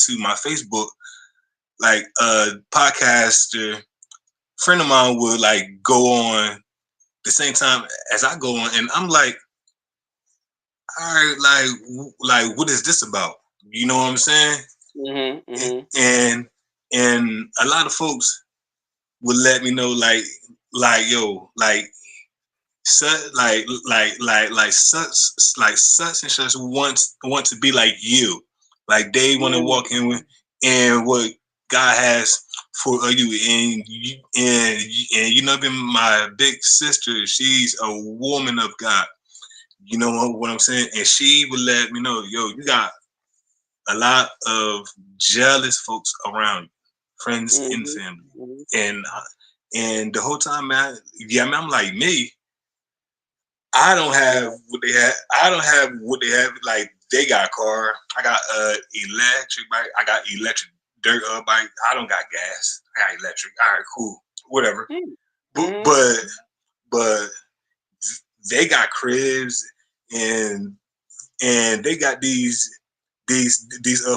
[SPEAKER 1] to my Facebook, like a podcaster friend of mine would like go on the same time as I go on, and I'm like, all right, like what is this about? You know what I'm saying?
[SPEAKER 2] Hmm. Hmm.
[SPEAKER 1] And and a lot of folks would let me know, like yo, like such like such and such want to be like you, like they want to walk in with and what God has for you, and you know, been my big sister, she's a woman of God. You know what I'm saying? And she would let me know, yo, you got a lot of jealous folks around you, friends and
[SPEAKER 2] Hmm.
[SPEAKER 1] family,
[SPEAKER 2] Hmm.
[SPEAKER 1] and and the whole time, man, yeah, I mean, I'm like me. I don't have
[SPEAKER 2] Yeah.
[SPEAKER 1] what they have. I don't have what they have. Like they got a car. I got electric bike. I got electric dirt bike. I don't got gas. I got electric. All right, cool, whatever. But
[SPEAKER 2] Hmm.
[SPEAKER 1] but but they got cribs, and they got these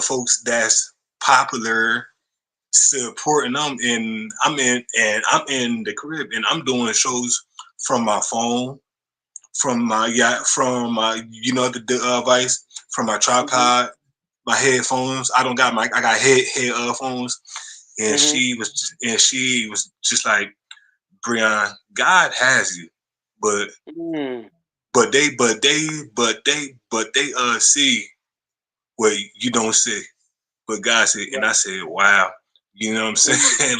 [SPEAKER 1] folks that's popular supporting them, and I'm in the crib, and I'm doing shows from my phone, from my yacht, from my the device, from my
[SPEAKER 2] Hmm.
[SPEAKER 1] tripod, my headphones. I don't got my I got headphones, and
[SPEAKER 2] Mhm.
[SPEAKER 1] she was just like, Breon, God has you, but
[SPEAKER 2] Mm.
[SPEAKER 1] but they see what you don't see, but God said, and I
[SPEAKER 2] Right.
[SPEAKER 1] said, wow, you know what I'm
[SPEAKER 2] Mhm.
[SPEAKER 1] saying?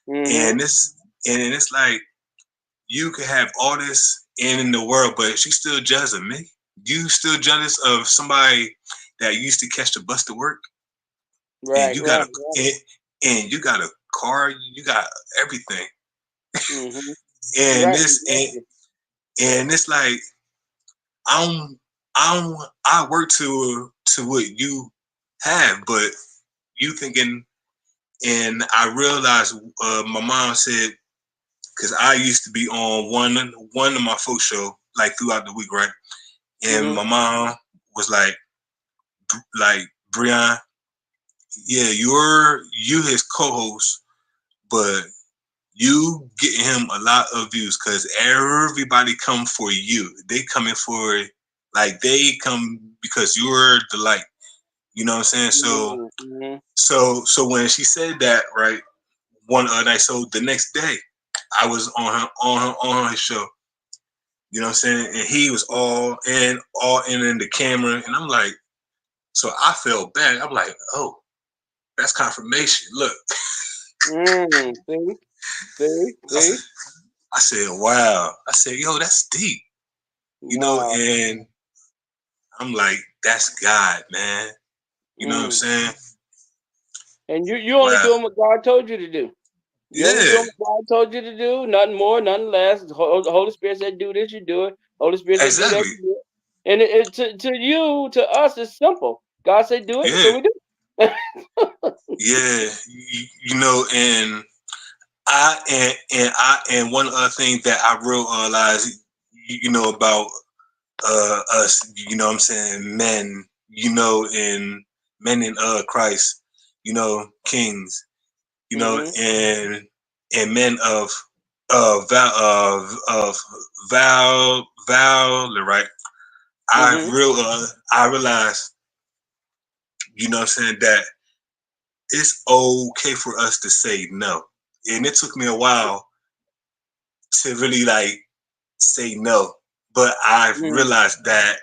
[SPEAKER 2] Mhm.
[SPEAKER 1] and this and it's like you could have all this in the world, but she's still judging me. You still jealous of somebody that used to catch the bus to work, and
[SPEAKER 2] Right.
[SPEAKER 1] you got
[SPEAKER 2] Right.
[SPEAKER 1] a
[SPEAKER 2] Right.
[SPEAKER 1] and, and you got a car, you got everything,
[SPEAKER 2] Mhm.
[SPEAKER 1] and
[SPEAKER 2] Right.
[SPEAKER 1] this
[SPEAKER 2] Exactly.
[SPEAKER 1] and it's like I'm I work to what you have, but you thinking, and I realized my mom said, because I used to be on one of my folk show like throughout the week, right? And
[SPEAKER 2] Mhm.
[SPEAKER 1] my mom was like Breon, yeah, you his co-host, but you getting him a lot of views because everybody come for you. They coming for, like, they come because you're the light. You know what I'm saying? So
[SPEAKER 2] Mhm. Mhm.
[SPEAKER 1] so when she said that, right, one night, so the next day I was on her show. You know what I'm saying? And he was all in the camera, and I'm like, so I felt bad. I'm like, oh, that's confirmation. Look,
[SPEAKER 2] Mm. See. See.
[SPEAKER 1] I,
[SPEAKER 2] See.
[SPEAKER 1] I said, wow. I said, yo, that's deep.
[SPEAKER 2] Wow.
[SPEAKER 1] And I'm like, that's God, man. You know what I'm
[SPEAKER 2] Mm.
[SPEAKER 1] saying?
[SPEAKER 2] And you only
[SPEAKER 1] Wow.
[SPEAKER 2] doing what God told you to do. You only
[SPEAKER 1] Yeah,
[SPEAKER 2] doing what God told you to do, nothing more, nothing less. The Holy Spirit said do this, you do it. Holy Spirit said do that,
[SPEAKER 1] exactly.
[SPEAKER 2] you do it. And to us, it's simple. God said do it,
[SPEAKER 1] Yeah,
[SPEAKER 2] so we do it.
[SPEAKER 1] yeah. And and one other thing that I realized, about us, what I'm saying, men, and men in Christ, kings,
[SPEAKER 2] Mhm.
[SPEAKER 1] and men of valor, right?
[SPEAKER 2] Mhm.
[SPEAKER 1] I realized, what I'm saying, that it's okay for us to say no. And it took me a while to really like say no. But I
[SPEAKER 2] Mhm.
[SPEAKER 1] realized that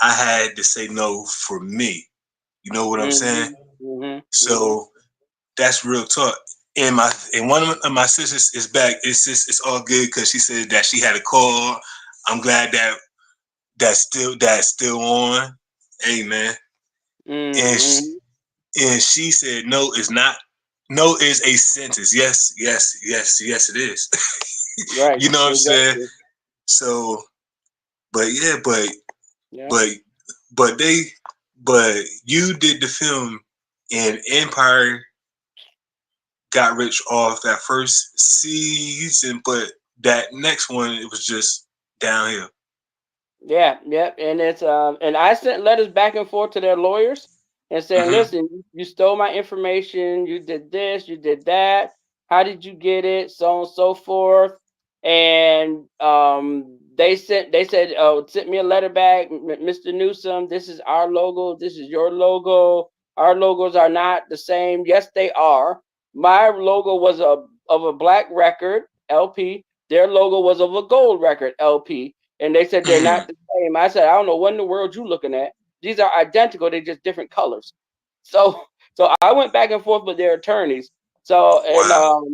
[SPEAKER 1] I had to say no for me. You know what I'm saying?
[SPEAKER 2] Mhm. Mhm. Mhm.
[SPEAKER 1] So that's real talk. And one of my sisters is back. It's all good because she said that she had a call. I'm glad that that's still on. Amen. And
[SPEAKER 2] Mhm.
[SPEAKER 1] she said no is not. No is a sentence. Yes, yes, yes, yes. It is.
[SPEAKER 2] Right.
[SPEAKER 1] You know what I'm saying?
[SPEAKER 2] Exactly.
[SPEAKER 1] So, but yeah,
[SPEAKER 2] Yeah.
[SPEAKER 1] but but they but you did the film, and Empire got rich off that first season, but that next one, it was just downhill.
[SPEAKER 2] Yeah, yep, and it's and I sent letters back and forth to their lawyers and saying,
[SPEAKER 1] Hmm.
[SPEAKER 2] "Listen, you stole my information, you did this, you did that. How did you get it? So on and so forth." And they said, "Oh, sent me a letter back, Mr. Newsom. This is our logo. This is your logo. Our logos are not the same. Yes, they are. My logo was of a black record LP. Their logo was of a gold record LP." And they said they're
[SPEAKER 1] Mm.
[SPEAKER 2] not the same. I said, I don't know what in the world you looking at. These are identical, they're just different colors. So so I went back and forth with their attorneys. So and
[SPEAKER 1] Wow.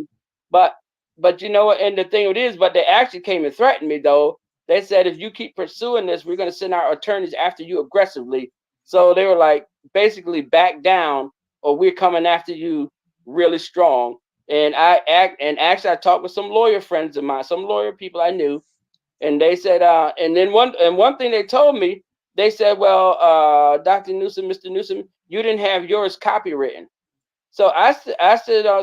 [SPEAKER 2] but but you know what, and the thing it is, but they actually came and threatened me though. They said if you keep pursuing this, we're gonna send our attorneys after you aggressively. So they were like basically back down or we're coming after you really strong. And actually I talked with some lawyer friends of mine, some lawyer people I knew, and they said, and then one thing they told me, they said, well, Dr. Newsom, Mr. Newsom, you didn't have yours copywritten. So I said,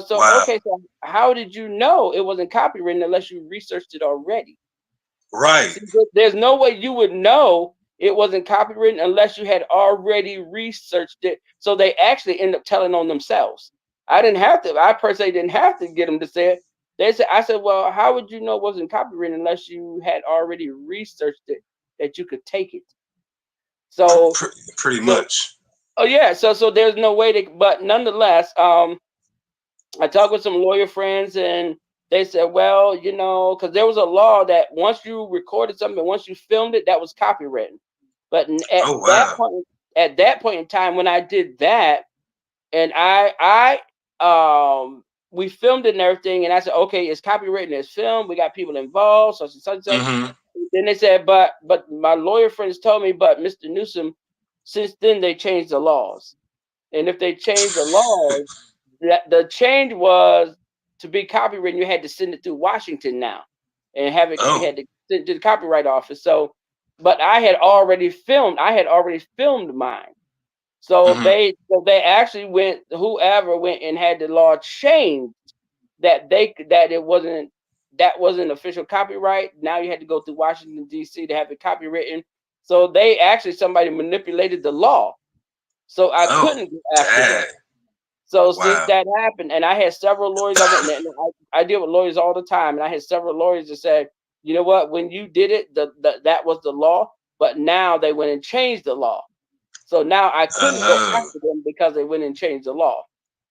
[SPEAKER 2] so
[SPEAKER 1] Wow.
[SPEAKER 2] okay, so how did you know it wasn't copywritten unless you researched it already?
[SPEAKER 1] Right.
[SPEAKER 2] See, there's no way you would know it wasn't copywritten unless you had already researched it. So they actually end up telling on themselves. I didn't have to. I per se didn't have to get them to say it. They said, I said, well, how would you know it wasn't copywritten unless you had already researched it that you could take it? So,
[SPEAKER 1] Pretty
[SPEAKER 2] so,
[SPEAKER 1] much.
[SPEAKER 2] oh yeah, so there's no way to. But nonetheless, I talked with some lawyer friends, and they said, well, because there was a law that once you recorded something, once you filmed it, that was copywritten. But
[SPEAKER 1] Oh wow.
[SPEAKER 2] at that point in time, when I did that, and we filmed it and everything, and I said, okay, it's copywritten, it's filmed, we got people involved, such and such and such.
[SPEAKER 1] Mm-hmm.
[SPEAKER 2] Then they said, but my lawyer friends told me, but Mr. Newsom, since then they changed the laws. And if they changed the laws, that the change was to be copywritten, you had to send it through Washington now, and have it. You
[SPEAKER 1] Oh.
[SPEAKER 2] had to send it to the copyright office. So, but I had already filmed. I had already filmed mine.
[SPEAKER 1] Mm-hmm.
[SPEAKER 2] So they actually went. Whoever went and had the law changed that it wasn't that wasn't official copyright. Now you had to go through Washington D.C. to have it copywritten. So they actually somebody manipulated the law. So I
[SPEAKER 1] Oh.
[SPEAKER 2] couldn't go after them.
[SPEAKER 1] Dang.
[SPEAKER 2] So since
[SPEAKER 1] Wow.
[SPEAKER 2] that happened, and I had several lawyers, I went and I deal with lawyers all the time, and I had several lawyers that said, you know what, when you did it, that was the law, but now they went and changed the law. So now I couldn't go
[SPEAKER 1] Oh.
[SPEAKER 2] after them because they went and changed the law.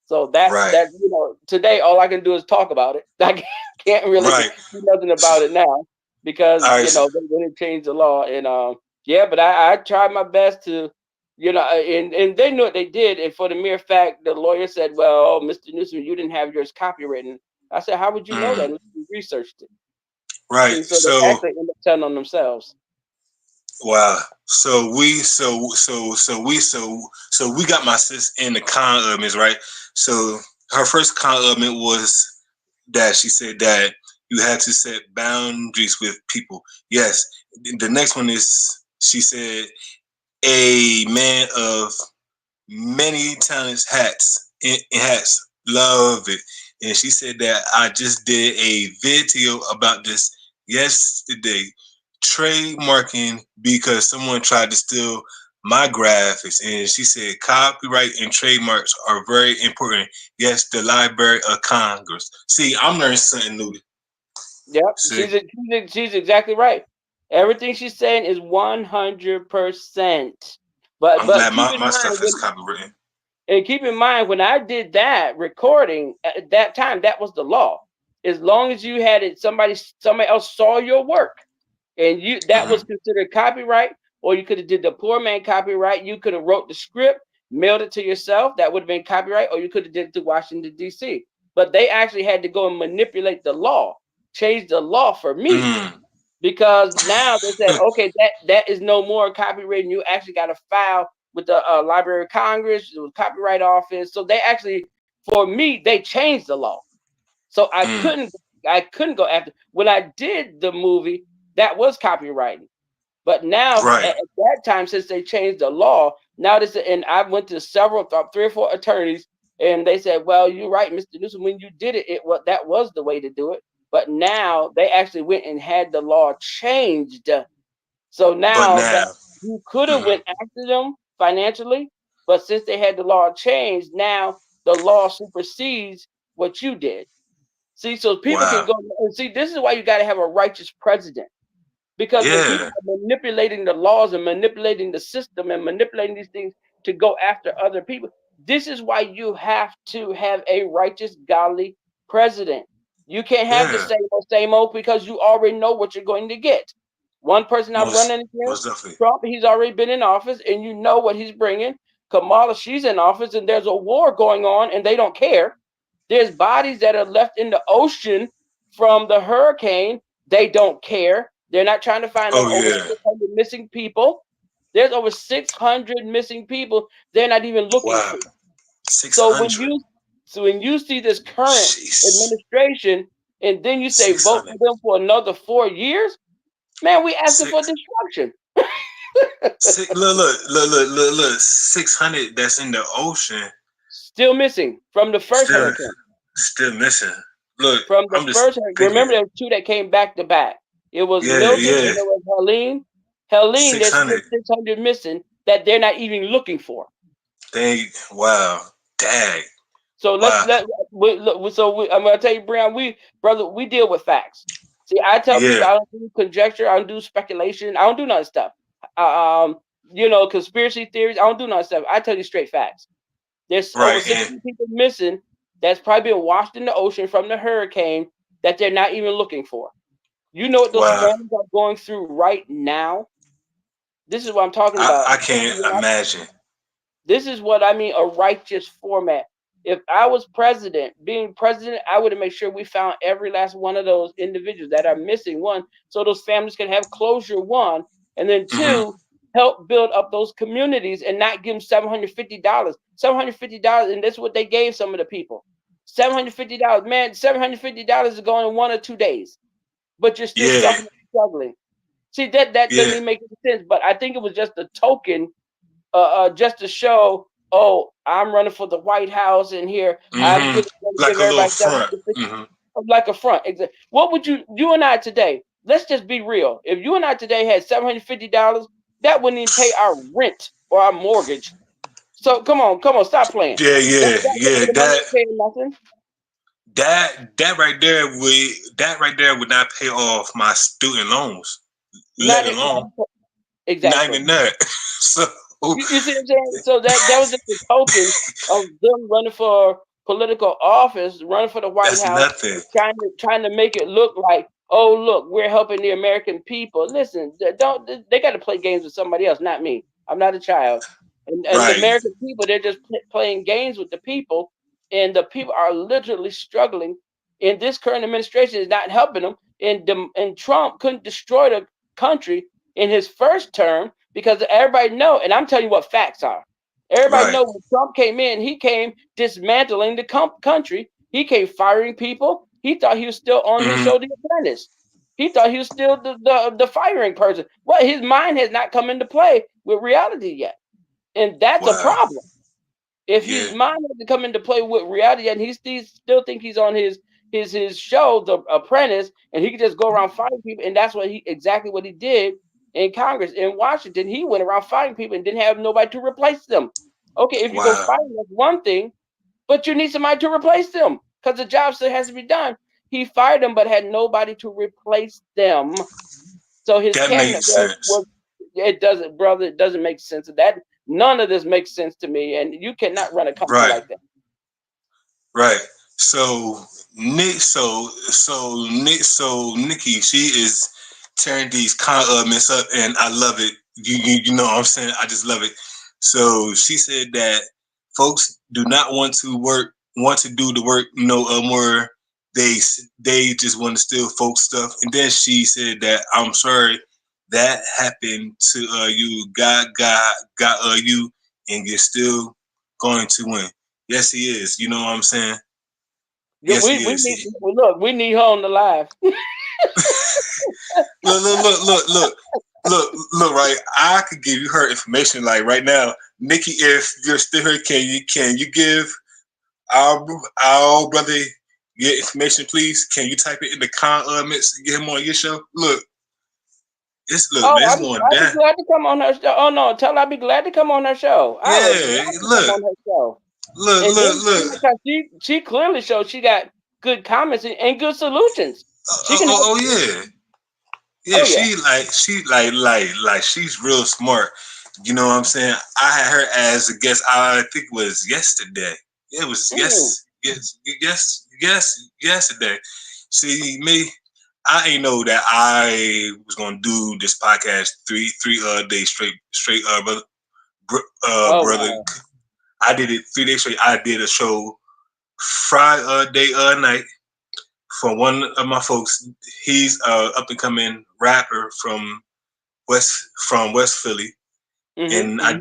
[SPEAKER 2] So that's
[SPEAKER 1] Right.
[SPEAKER 2] that. Today all I can do is talk about it. I can't really do
[SPEAKER 1] Right.
[SPEAKER 2] nothing about it now because
[SPEAKER 1] All right.
[SPEAKER 2] they went and changed the law. And yeah, but I tried my best to, and they knew what they did. And for the mere fact, the lawyer said, "Well, Mr. Newsom, you didn't have yours copywritten." I said, "How would you know that
[SPEAKER 1] Mm.
[SPEAKER 2] unless you researched it?"
[SPEAKER 1] Right.
[SPEAKER 2] See, so they
[SPEAKER 1] So
[SPEAKER 2] actually end up telling on themselves.
[SPEAKER 1] wow. So we got my sis in the con elements, right? So her first con element was that she said that you had to set boundaries with people. Yes. The next one is she said a man of many talents hats in hats. Love it. And she said that I just did a video about this yesterday, trademarking because someone tried to steal my graphics. And she said copyright and trademarks are very important. Yes, the Library of Congress. See, I'm learning something new.
[SPEAKER 2] Yep,
[SPEAKER 1] See,
[SPEAKER 2] she's exactly right. Everything she's saying is 100%. But
[SPEAKER 1] I'm glad
[SPEAKER 2] keep
[SPEAKER 1] my
[SPEAKER 2] in mind
[SPEAKER 1] stuff is copywritten.
[SPEAKER 2] when I did that recording at that time, that was the law. As long as you had it, somebody else saw your work, and that was
[SPEAKER 1] Mm-hmm.
[SPEAKER 2] considered copyright, or you could have did the poor man copyright. You could have wrote the script, mailed it to yourself. That would have been copyright, or you could have did it to Washington D.C. But they actually had to go and manipulate the law, change the law for me
[SPEAKER 1] Mm.
[SPEAKER 2] because now they said, okay, that is no more copywritten. You actually got to file with the Library of Congress, the Copyright Office. So they actually, for me, they changed the law. So
[SPEAKER 1] Mm.
[SPEAKER 2] I couldn't go after. When I did the movie, that was copywriting. But now
[SPEAKER 1] Right.
[SPEAKER 2] at that time, since they changed the law, now this and I went to several, 3 or 4 attorneys, and they said, "Well, you're right, Mr. Newsom. When you did it, that was the way to do it." But now they actually went and had the law changed. So
[SPEAKER 1] But
[SPEAKER 2] now that
[SPEAKER 1] now,
[SPEAKER 2] you could have
[SPEAKER 1] mm,
[SPEAKER 2] went after them financially, but since they had the law changed, now the law supersedes what you did. See, so people can
[SPEAKER 1] wow.
[SPEAKER 2] go and see. This is why you got to have a righteous president. Because when people
[SPEAKER 1] Yeah.
[SPEAKER 2] are manipulating the laws and manipulating the system and manipulating these things to go after other people, this is why you have to have a righteous, godly president. You can't have the
[SPEAKER 1] Yeah.
[SPEAKER 2] same old because you already know what you're going to get. One person I'm
[SPEAKER 1] Most
[SPEAKER 2] running against,
[SPEAKER 1] most definitely.
[SPEAKER 2] Trump, he's already been in office and you know what he's bringing. Kamala, she's in office and there's a war going on and they don't care. There's bodies that are left in the ocean from the hurricane. They don't care. They're not trying to find them
[SPEAKER 1] Oh
[SPEAKER 2] over
[SPEAKER 1] yeah.
[SPEAKER 2] 600 missing people. There's over 600 missing people they're not even looking
[SPEAKER 1] Wow.
[SPEAKER 2] for.
[SPEAKER 1] Six
[SPEAKER 2] So when
[SPEAKER 1] hundred.
[SPEAKER 2] you so when you see this current
[SPEAKER 1] Jeez.
[SPEAKER 2] administration and then you say
[SPEAKER 1] Six
[SPEAKER 2] vote for
[SPEAKER 1] hundred.
[SPEAKER 2] them for another 4 years, man, we asking for
[SPEAKER 1] Six.
[SPEAKER 2] destruction.
[SPEAKER 1] Six. Look. 600. That's in the ocean.
[SPEAKER 2] Still missing from the first
[SPEAKER 1] Still,
[SPEAKER 2] hurricane.
[SPEAKER 1] still missing. Look,
[SPEAKER 2] From the
[SPEAKER 1] I'm just
[SPEAKER 2] first hurricane.
[SPEAKER 1] thinking.
[SPEAKER 2] Remember there were two that came back to back. It was
[SPEAKER 1] Yeah,
[SPEAKER 2] Milton
[SPEAKER 1] yeah.
[SPEAKER 2] and there was Helene. Helene,
[SPEAKER 1] Six
[SPEAKER 2] there's still
[SPEAKER 1] hundred.
[SPEAKER 2] 600 missing that they're not even looking for.
[SPEAKER 1] They. Wow. Dag.
[SPEAKER 2] So
[SPEAKER 1] Wow.
[SPEAKER 2] I'm gonna tell you, Brian, brother, we deal with facts. See, I tell people
[SPEAKER 1] Yeah.
[SPEAKER 2] I don't do conjecture, I don't do speculation, I don't do none of stuff. Conspiracy theories, I don't do none of stuff. I tell you straight facts. There's over
[SPEAKER 1] Right. And
[SPEAKER 2] 600 people missing. that's probably been washed in the ocean from the hurricane that they're not even looking for. You know what those
[SPEAKER 1] Wow.
[SPEAKER 2] families are going through right now? This is what I'm talking about.
[SPEAKER 1] I
[SPEAKER 2] I'm telling
[SPEAKER 1] can't
[SPEAKER 2] you,
[SPEAKER 1] imagine.
[SPEAKER 2] this is what I mean, a righteous format. If I was president, being president, I would have made sure we found every last one of those individuals that are missing. One, so those families can have closure. One, and then
[SPEAKER 1] Hmm.
[SPEAKER 2] two, help build up those communities and not give them $750. $750, and that's what they gave some of the people. $750, man. $750 is going in 1 or 2 days, but you're still
[SPEAKER 1] Yeah,
[SPEAKER 2] struggling. See that doesn't
[SPEAKER 1] yeah.
[SPEAKER 2] even make any sense. But I think it was just a token just to show, oh, I'm running for the White House, and here I'm
[SPEAKER 1] Hmm.
[SPEAKER 2] giving, going to
[SPEAKER 1] Like
[SPEAKER 2] give
[SPEAKER 1] a little
[SPEAKER 2] everybody
[SPEAKER 1] front.
[SPEAKER 2] 750,
[SPEAKER 1] Hmm.
[SPEAKER 2] like a front. What would you and I today? Let's just be real. If you and I today had $750, that wouldn't even pay our rent or our mortgage. So come on, stop playing.
[SPEAKER 1] Yeah,
[SPEAKER 2] That
[SPEAKER 1] yeah,
[SPEAKER 2] that little
[SPEAKER 1] yeah.
[SPEAKER 2] bit of money ain't paying nothing.
[SPEAKER 1] That right there would not pay off my student loans, let
[SPEAKER 2] Not,
[SPEAKER 1] alone
[SPEAKER 2] not
[SPEAKER 1] not
[SPEAKER 2] exactly.
[SPEAKER 1] even that. So
[SPEAKER 2] You see what I'm saying? So that was just a token of them running for political office, running for the White
[SPEAKER 1] that's
[SPEAKER 2] House,
[SPEAKER 1] nothing.
[SPEAKER 2] trying to make it look like, oh look, we're helping the American people. Listen, don't they got to play games with somebody else, not me. I'm not a child, and the
[SPEAKER 1] Right,
[SPEAKER 2] American people, they're just playing games with the people, and the people are literally struggling. And this current administration is not helping them. And Trump couldn't destroy the country in his first term because everybody know, and I'm telling you what facts are. Everybody
[SPEAKER 1] right.
[SPEAKER 2] know when Trump came in, he came dismantling the country. He came firing people. He thought he was still on his
[SPEAKER 1] Hmm.
[SPEAKER 2] show, The Apprentice. He thought he was still the firing person. Well, his mind has not come into play with reality yet, and that's a
[SPEAKER 1] Wow.
[SPEAKER 2] problem. If his
[SPEAKER 1] Yeah.
[SPEAKER 2] mind hasn't come into play with reality yet, and still think he's on his show, The Apprentice, and he can just go around fighting people, and that's what he exactly what he did in Congress in Washington. He went around fighting people and didn't have nobody to replace them. Okay, if you go
[SPEAKER 1] Wow.
[SPEAKER 2] fighting, that's one thing, but you need somebody to replace them because the job still has to be done. He fired them, but had nobody to replace them. So his
[SPEAKER 1] That
[SPEAKER 2] cabinet
[SPEAKER 1] makes sense.
[SPEAKER 2] was it doesn't, brother. It doesn't make sense. That none of this makes sense to me, and you cannot run a country
[SPEAKER 1] Right.
[SPEAKER 2] like that.
[SPEAKER 1] Right. So so Nikki, she is tearing these comments up, and I love it. You know what I'm saying? I just love it. So she said that folks do not want to do the work no more. They they just want to steal folks stuff, and then she said that I'm sorry that happened to you. Got you, and you're still going to win. Yes, he is. You know what I'm saying?
[SPEAKER 2] Yeah,
[SPEAKER 1] Yes, he
[SPEAKER 2] we
[SPEAKER 1] is.
[SPEAKER 2] need look. We need her on the live.
[SPEAKER 1] Look, look, look, look, look, look. Right, I could give you her information like right now, Nikki. If you're still here, can you give our our brother your information, please? Can you type it in the comments? Get him on your show. Look,
[SPEAKER 2] Oh,
[SPEAKER 1] man, it's going
[SPEAKER 2] I'd be
[SPEAKER 1] down.
[SPEAKER 2] glad to come on her show. Oh no, tell her I'd be glad to come on her show. I would
[SPEAKER 1] Yeah,
[SPEAKER 2] love to come on her show. And then
[SPEAKER 1] look.
[SPEAKER 2] because she clearly shows she got good comments and good solutions. She can help.
[SPEAKER 1] Yeah. Yeah,
[SPEAKER 2] Oh yeah.
[SPEAKER 1] she she's real smart. You know what I'm saying? I had her as a guest. I think it was yesterday. Yeah, it was
[SPEAKER 2] Mm.
[SPEAKER 1] yesterday. See me, I ain't know that I was gonna do this podcast three days straight
[SPEAKER 2] Oh
[SPEAKER 1] brother.
[SPEAKER 2] wow.
[SPEAKER 1] I did it 3 days straight. I did a show Friday day night for one of my folks. He's a up and coming rapper from West Philly,
[SPEAKER 2] Mhm.
[SPEAKER 1] and
[SPEAKER 2] Mhm.
[SPEAKER 1] I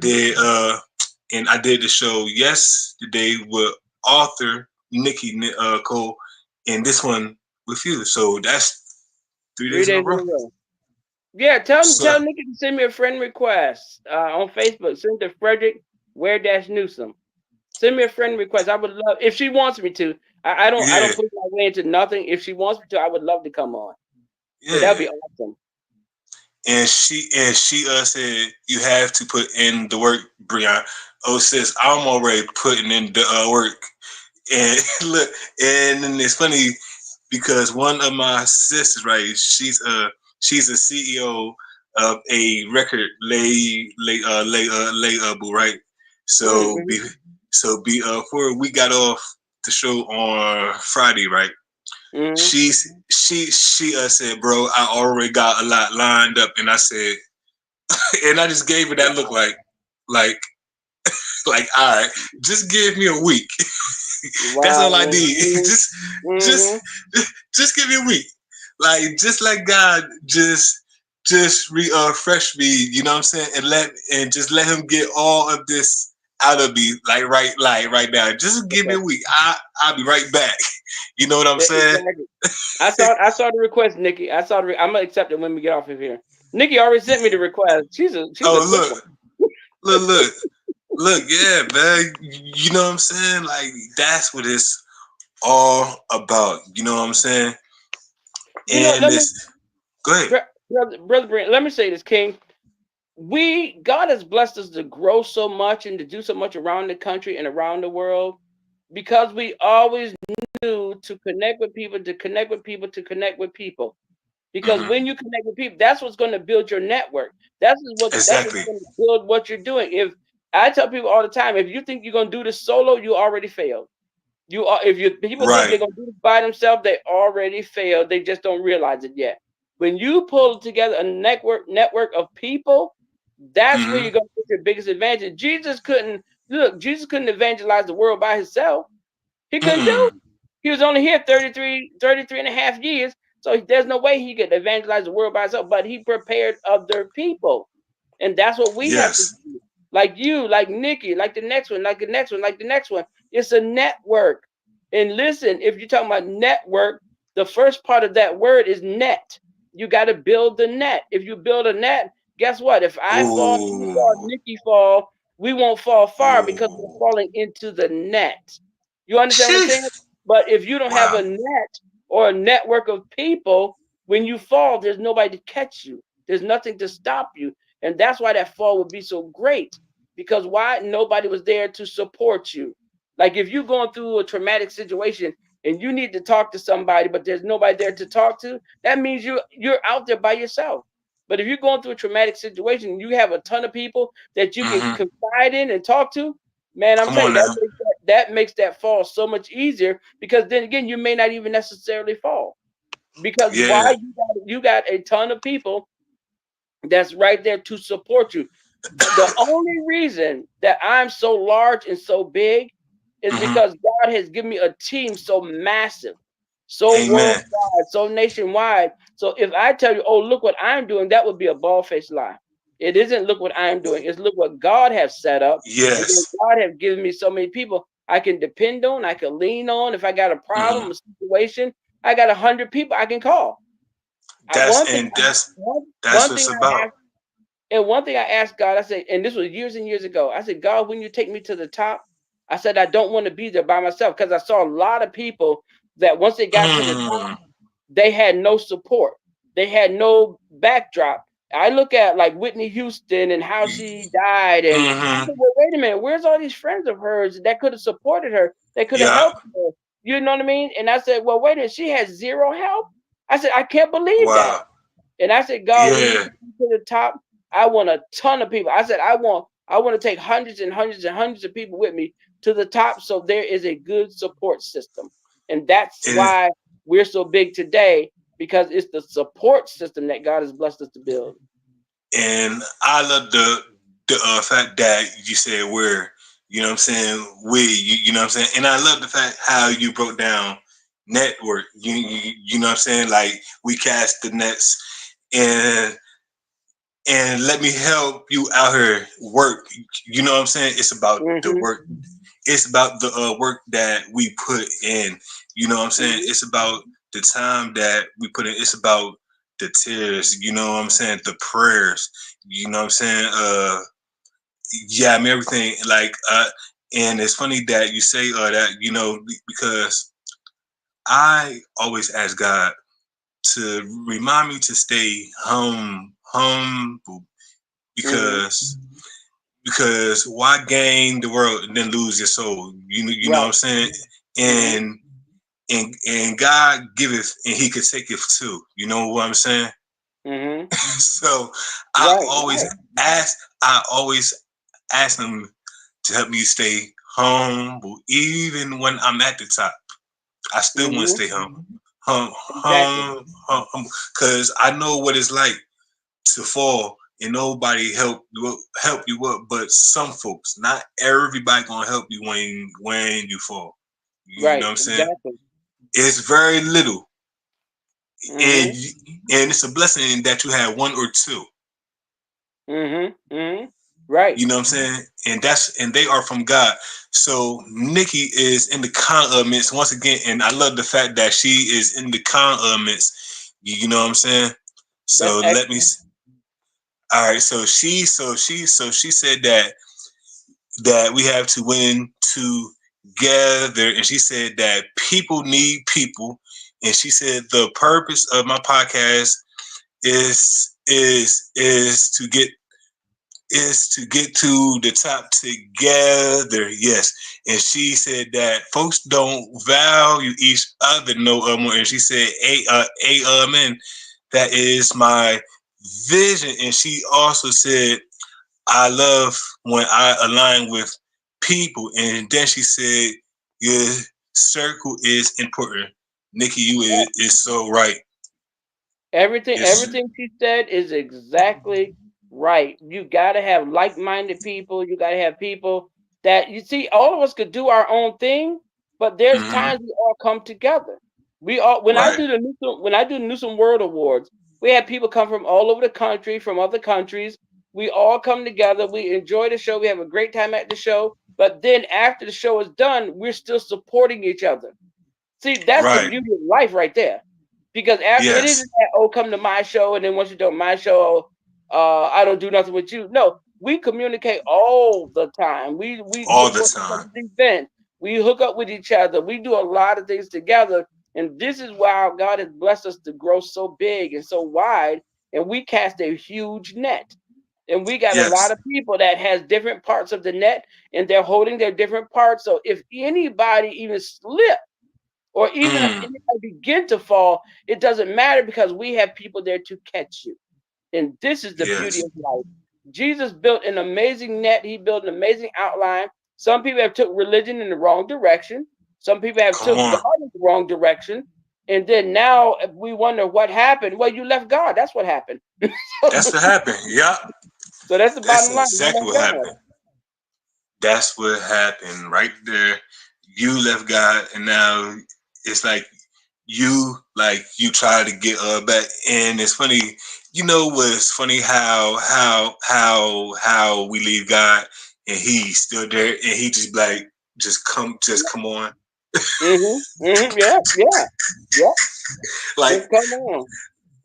[SPEAKER 1] did the show yesterday with author Nikki Cole, and this one with you. So that's 3 days in a
[SPEAKER 2] 3 days in
[SPEAKER 1] row.
[SPEAKER 2] a row. Yeah,
[SPEAKER 1] So
[SPEAKER 2] tell Nikki to send me a friend request on Facebook. Send to Frederick Ware Dash Newsom. Send me a friend request. I would love if she wants me to. I
[SPEAKER 1] yeah,
[SPEAKER 2] don't push my way into nothing. If she wants me to, I would love to come on. Yeah, that'd
[SPEAKER 1] yeah.
[SPEAKER 2] be awesome.
[SPEAKER 1] And she said you have to put in the work, Brian. Oh, sis, I'm already putting in the work. And look, and then it's funny because one of my sisters, right, she's a CEO of a record label, right? So
[SPEAKER 2] Mm-hmm.
[SPEAKER 1] be before we got off the show on Friday, right?
[SPEAKER 2] Mm-hmm.
[SPEAKER 1] She said, bro, I already got a lot lined up, and I said, and I just gave her that look like, like, all right, just give me a week. That's all I
[SPEAKER 2] Wow.
[SPEAKER 1] need. Just,
[SPEAKER 2] Mm-hmm.
[SPEAKER 1] just give me a week. Like, just let God just refresh me. You know what I'm saying? And just let Him get all of this out of me, like right now. Just give me
[SPEAKER 2] Okay.
[SPEAKER 1] a week. I'll be right back. You know what I'm saying?
[SPEAKER 2] Exactly. I saw the request, Nikki. I'm gonna accept it when we get off of here. Nikki already sent me the request. She's a
[SPEAKER 1] Oh,
[SPEAKER 2] quick one.
[SPEAKER 1] look, yeah, man. You know what I'm saying? Like, that's what it's all about. You know what I'm saying?
[SPEAKER 2] You know,
[SPEAKER 1] And this, go ahead.
[SPEAKER 2] brother Brent, let me say this, King. God has blessed us to grow so much and to do so much around the country and around the world because we always knew to connect with people, to connect with people, to connect with people. Because
[SPEAKER 1] Hmm.
[SPEAKER 2] when you connect with people, that's what's going to build your network. That's what's
[SPEAKER 1] Exactly.
[SPEAKER 2] going to build what you're doing. If I tell people all the time, if you think you're going to do this solo, you already failed. You are if you people think
[SPEAKER 1] Right.
[SPEAKER 2] they're gonna do this by themselves, they already failed. They just don't realize it yet. When you pull together a network of people, that's where
[SPEAKER 1] Hmm.
[SPEAKER 2] you're gonna get your biggest advantage. Jesus couldn't evangelize the world by himself. He couldn't do
[SPEAKER 1] Mm-mm.
[SPEAKER 2] it. He was only here 33 and a half years. So there's no way he could evangelize the world by himself, but he prepared other people. And that's what we have to
[SPEAKER 1] Yes.
[SPEAKER 2] do. Like you, like Nikki, like the next one, like the next one, like the next one. It's a network. And listen, if you're talking about network, the first part of that word is net. You got to build the net. If you build a net, guess what? If I fall, you fall,
[SPEAKER 1] Ooh.
[SPEAKER 2] Nikki fall, we won't fall far because we're
[SPEAKER 1] Ooh.
[SPEAKER 2] falling into the net. You understand what I'm saying?
[SPEAKER 1] Sheesh.
[SPEAKER 2] But if you don't have
[SPEAKER 1] Wow.
[SPEAKER 2] a net or a network of people, when you fall, there's nobody to catch you. There's nothing to stop you. And that's why that fall would be so great. Because why? Nobody was there to support you. Like if you're going through a traumatic situation and you need to talk to somebody, but there's nobody there to talk to, that means you're out there by yourself. But if you're going through a traumatic situation, you have a ton of people that you can
[SPEAKER 1] Hmm.
[SPEAKER 2] confide in and talk to. Man, I'm
[SPEAKER 1] Come
[SPEAKER 2] telling
[SPEAKER 1] on
[SPEAKER 2] you,
[SPEAKER 1] now.
[SPEAKER 2] that makes that fall so much easier because then again, you may not even necessarily fall because why
[SPEAKER 1] Yeah.
[SPEAKER 2] you got a ton of people that's right there to support you. The only reason that I'm so large and so big is
[SPEAKER 1] Hmm.
[SPEAKER 2] because God has given me a team so massive, so
[SPEAKER 1] Amen.
[SPEAKER 2] worldwide, so nationwide. So if I tell you, oh, look what I'm doing, that would be a bald-faced lie. It isn't look what I'm doing, it's look what God has set up. And then
[SPEAKER 1] Yes.
[SPEAKER 2] God has given me so many people I can depend on, I can lean on. If I got a
[SPEAKER 1] Hmm.
[SPEAKER 2] problem, a situation, I got 100 people I can call. I,
[SPEAKER 1] That's
[SPEAKER 2] one thing,
[SPEAKER 1] and that's
[SPEAKER 2] one,
[SPEAKER 1] that's
[SPEAKER 2] one
[SPEAKER 1] what
[SPEAKER 2] thing
[SPEAKER 1] it's
[SPEAKER 2] I
[SPEAKER 1] about.
[SPEAKER 2] have and one thing I asked God, I said, and this was years and years ago, I said, God, when you take me to the top, I said, I don't want to be there by myself because I saw a lot of people that once they got to the top,
[SPEAKER 1] Mm.
[SPEAKER 2] they had no support. They had no backdrop. I look at like Whitney Houston and how she died, and I
[SPEAKER 1] Hmm.
[SPEAKER 2] said, well, wait a minute, where's all these friends of hers that could have supported her, that could have
[SPEAKER 1] Yeah.
[SPEAKER 2] helped her? You know what I mean? And I said, well, wait a minute, she has zero help. I said, I can't believe that.
[SPEAKER 1] Wow.
[SPEAKER 2] And I said, God, when you
[SPEAKER 1] Yeah.
[SPEAKER 2] take me to the top, I want a ton of people. I said, I want to take hundreds and hundreds and hundreds of people with me to the top so there is a good support system. And that's
[SPEAKER 1] And
[SPEAKER 2] why we're so big today, because it's the support system that God has blessed us to build.
[SPEAKER 1] and I love the fact that you said we're, you know what I'm saying, you know what I'm saying, and I love the fact how you broke down network. You know what I'm saying, like we cast the nets and let me help you out here work. You know what I'm saying? It's about the
[SPEAKER 2] Hmm.
[SPEAKER 1] work. It's about the work that we put in. You know what I'm saying?
[SPEAKER 2] Hmm.
[SPEAKER 1] It's about the time that we put in. It's about the tears. You know what I'm saying? The prayers. You know what I'm saying? Yeah, I mean everything. Like, and it's funny that you say that. You know, because I always ask God to remind me to stay humble
[SPEAKER 2] Hmm.
[SPEAKER 1] because why gain the world and then lose your soul? You know what
[SPEAKER 2] Right.
[SPEAKER 1] I'm saying?
[SPEAKER 2] Hmm.
[SPEAKER 1] And God giveth and He could take it too. You know what I'm saying?
[SPEAKER 2] Hmm.
[SPEAKER 1] So I
[SPEAKER 2] Right.
[SPEAKER 1] always
[SPEAKER 2] Right.
[SPEAKER 1] ask I always ask Him to help me stay humble. Even when I'm at the top, I still want to
[SPEAKER 2] Mm-hmm.
[SPEAKER 1] stay humble.
[SPEAKER 2] Exactly.
[SPEAKER 1] Cause I know what it's like to fall and nobody help you up, but some folks, not everybody gonna help you when you fall. You know
[SPEAKER 2] Right.
[SPEAKER 1] what I'm saying?
[SPEAKER 2] Exactly.
[SPEAKER 1] It's very little, and
[SPEAKER 2] Mm-hmm.
[SPEAKER 1] and it's a blessing that you have one or two.
[SPEAKER 2] Mm-hmm. Mm-hmm. Right.
[SPEAKER 1] You know what I'm saying? And they are from God. So Nikki is in the comments once again, and I love the fact that she is in the comments. You know what I'm saying?
[SPEAKER 2] That's
[SPEAKER 1] So let me.
[SPEAKER 2] excellent.
[SPEAKER 1] All right. So she said that we have to win together, and she said that people need people, and she said the purpose of my podcast is to get to the top together. Yes. And she said that folks don't value each other no more. And she said, amen. That is my vision. And she also said, I love when I align with people. And then she said, your circle is important. Nikki, you is so right. It's
[SPEAKER 2] Everything she said is exactly right. You got to have like-minded people. You got to have people that you see. All of us could do our own thing, but there's
[SPEAKER 1] mhm,
[SPEAKER 2] times we all come together. We all
[SPEAKER 1] right,
[SPEAKER 2] When I do the Newsom World Awards, we have people come from all over the country, from other countries. We all come together. We enjoy the show. We have a great time at the show. But then after the show is done, we're still supporting each other. See, that's the
[SPEAKER 1] right.
[SPEAKER 2] beauty of life right there. Because after it
[SPEAKER 1] Yes,
[SPEAKER 2] isn't that, oh, come to my show, and then once you do my show, I don't do nothing with you. No, we communicate all the time. We
[SPEAKER 1] all the
[SPEAKER 2] support each
[SPEAKER 1] time.
[SPEAKER 2] other's event. We hook up with each other. We do a lot of things together. And this is why God has blessed us to grow so big and so wide. And we cast a huge net. And we got a lot
[SPEAKER 1] Yes.
[SPEAKER 2] of people that has different parts of the net, and they're holding their different parts. So if anybody even slip or even if
[SPEAKER 1] Mm,
[SPEAKER 2] anybody begin to fall, it doesn't matter because we have people there to catch you. And this is the beauty
[SPEAKER 1] yes.
[SPEAKER 2] of life. Jesus built an amazing net. He built an amazing outline. Some people have took religion in the wrong direction. Some people have
[SPEAKER 1] Come
[SPEAKER 2] took God
[SPEAKER 1] on.
[SPEAKER 2] in the wrong direction. And then now if we wonder what happened. Well, you left God. That's what happened.
[SPEAKER 1] That's what happened. Yeah.
[SPEAKER 2] So that's the
[SPEAKER 1] That's
[SPEAKER 2] bottom line. You
[SPEAKER 1] exactly
[SPEAKER 2] left
[SPEAKER 1] what
[SPEAKER 2] God.
[SPEAKER 1] happened. That's what happened right there. You left God, and now it's like you try to get back. And it's funny, you know what's funny how we leave God and he's still there and he just like just come on.
[SPEAKER 2] Mm-hmm. Mm-hmm. Yeah. Yeah. Yeah.
[SPEAKER 1] Like
[SPEAKER 2] Just come on.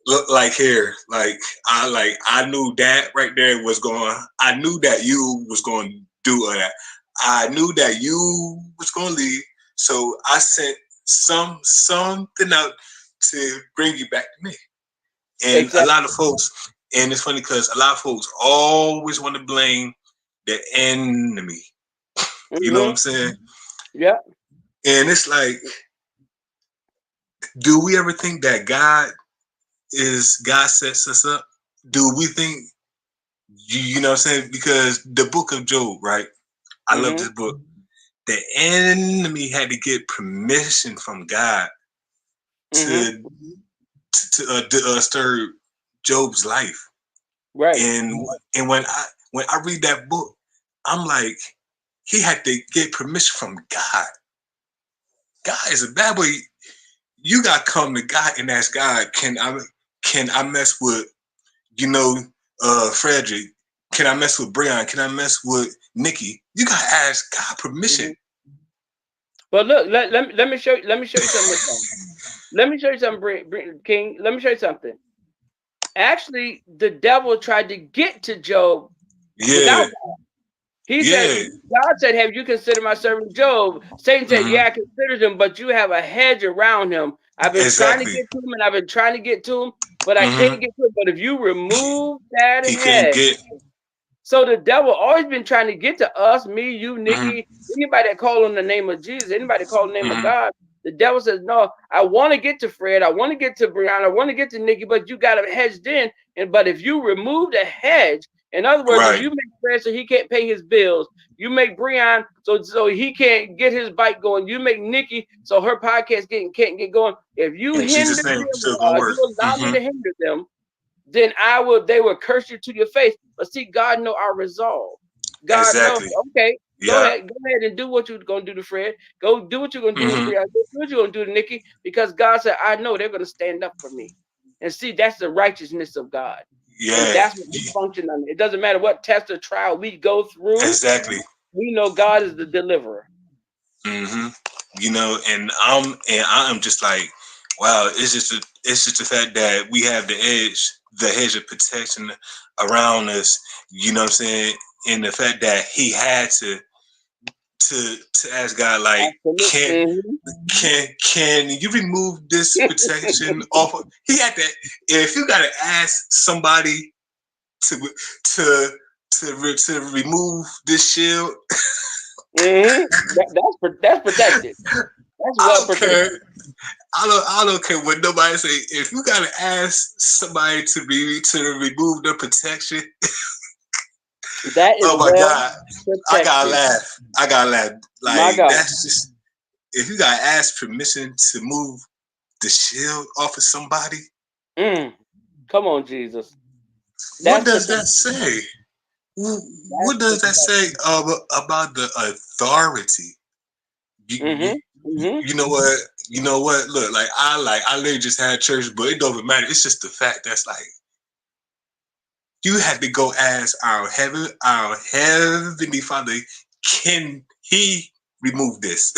[SPEAKER 1] look like here, I knew that right there was going. I knew that you was going to do that. I knew that you was going to leave, so I sent something out to bring you back to me. And a lot of
[SPEAKER 2] Exactly.
[SPEAKER 1] folks, and it's funny because a lot of folks always want to blame the enemy. You know what
[SPEAKER 2] Mm-hmm.
[SPEAKER 1] I'm saying?
[SPEAKER 2] Yeah.
[SPEAKER 1] And it's like, do we ever think that God sets us up? Do we think you know what I'm saying? Because the book of Job, right? I love
[SPEAKER 2] Mm-hmm.
[SPEAKER 1] this book. The enemy had to get permission from God
[SPEAKER 2] Mm-hmm.
[SPEAKER 1] to disturb Job's life.
[SPEAKER 2] Right.
[SPEAKER 1] And when I read that book, I'm like, he had to get permission from God. God is a bad boy. You got to come to God and ask God, can I mess with you know Frederick? Can I mess with Brian? Can I mess with Nikki? You gotta ask God permission.
[SPEAKER 2] Mm-hmm. But look, let me show you something with that. Let me show you something, King. Let me show you something. Actually, the devil tried to get to Job
[SPEAKER 1] Yeah,
[SPEAKER 2] without. He said,
[SPEAKER 1] yeah,
[SPEAKER 2] God said, have you considered my servant Job? Satan said,
[SPEAKER 1] hmm
[SPEAKER 2] yeah, I considered him, but you have a hedge around him. I've been trying to
[SPEAKER 1] exactly.
[SPEAKER 2] get to him and I've been trying to get to him, but I
[SPEAKER 1] hmm
[SPEAKER 2] can't get to him. But if you remove that
[SPEAKER 1] He couldn't
[SPEAKER 2] hedge,
[SPEAKER 1] get.
[SPEAKER 2] so the devil always been trying to get to us, me, you,
[SPEAKER 1] hmm
[SPEAKER 2] Nikki, anybody that call on the name of Jesus, anybody that call on the name of
[SPEAKER 1] hmm
[SPEAKER 2] God. The devil says, no, I want to get to Fred, I want to get to Brianna, I want to get to Nikki, but you got him hedged in. And but if you remove the hedge In other words, if
[SPEAKER 1] Right.
[SPEAKER 2] you make Fred so he can't pay his bills, you make Breon so he can't get his bike going, you make Nikki so her podcast can't get going. If you
[SPEAKER 1] In
[SPEAKER 2] hinder
[SPEAKER 1] Jesus' name,
[SPEAKER 2] them,
[SPEAKER 1] still gonna work.
[SPEAKER 2] you allow me to hinder them, then they will curse you to your face. But see, God know our resolve. God knows,
[SPEAKER 1] Exactly.
[SPEAKER 2] okay,
[SPEAKER 1] Yeah.
[SPEAKER 2] go ahead and do what you're gonna do to Fred. Go do what you're gonna do to
[SPEAKER 1] Hmm.
[SPEAKER 2] Brianna. Do what you're gonna do to Nikki, because God said, I know they're gonna stand up for me. And see, that's the righteousness of God. And
[SPEAKER 1] Yeah.
[SPEAKER 2] that's what we function under. It doesn't matter what test or trial we go through,
[SPEAKER 1] Exactly.
[SPEAKER 2] we know God is the deliverer.
[SPEAKER 1] Hmm. And I'm just like, wow. It's just the fact that we have the hedge of protection around us. You know what I'm saying? And the fact that he had to ask God, like, can
[SPEAKER 2] Absolutely.
[SPEAKER 1] can you remove this protection off? He had to. If you gotta ask somebody to to to remove this shield,
[SPEAKER 2] That's protected. That's
[SPEAKER 1] I
[SPEAKER 2] well
[SPEAKER 1] don't care.
[SPEAKER 2] protected.
[SPEAKER 1] I don't care what nobody say. If you gotta ask somebody to remove the protection,
[SPEAKER 2] That is
[SPEAKER 1] oh my
[SPEAKER 2] well
[SPEAKER 1] God, I gotta
[SPEAKER 2] protected.
[SPEAKER 1] laugh. I gotta laugh.
[SPEAKER 2] My
[SPEAKER 1] Like,
[SPEAKER 2] God.
[SPEAKER 1] that's just, if you gotta ask permission to move the shield off of somebody,
[SPEAKER 2] Mm. Come on, Jesus.
[SPEAKER 1] what
[SPEAKER 2] That's
[SPEAKER 1] does that
[SPEAKER 2] protected.
[SPEAKER 1] say?
[SPEAKER 2] That's
[SPEAKER 1] What does that say
[SPEAKER 2] protected.
[SPEAKER 1] about the authority? You, you,
[SPEAKER 2] Mm-hmm. Mm-hmm.
[SPEAKER 1] you know what? You know what? Look, I literally just had church, but it don't even matter. It's just the fact that's like, you had to go ask our heavenly Father, can He remove this?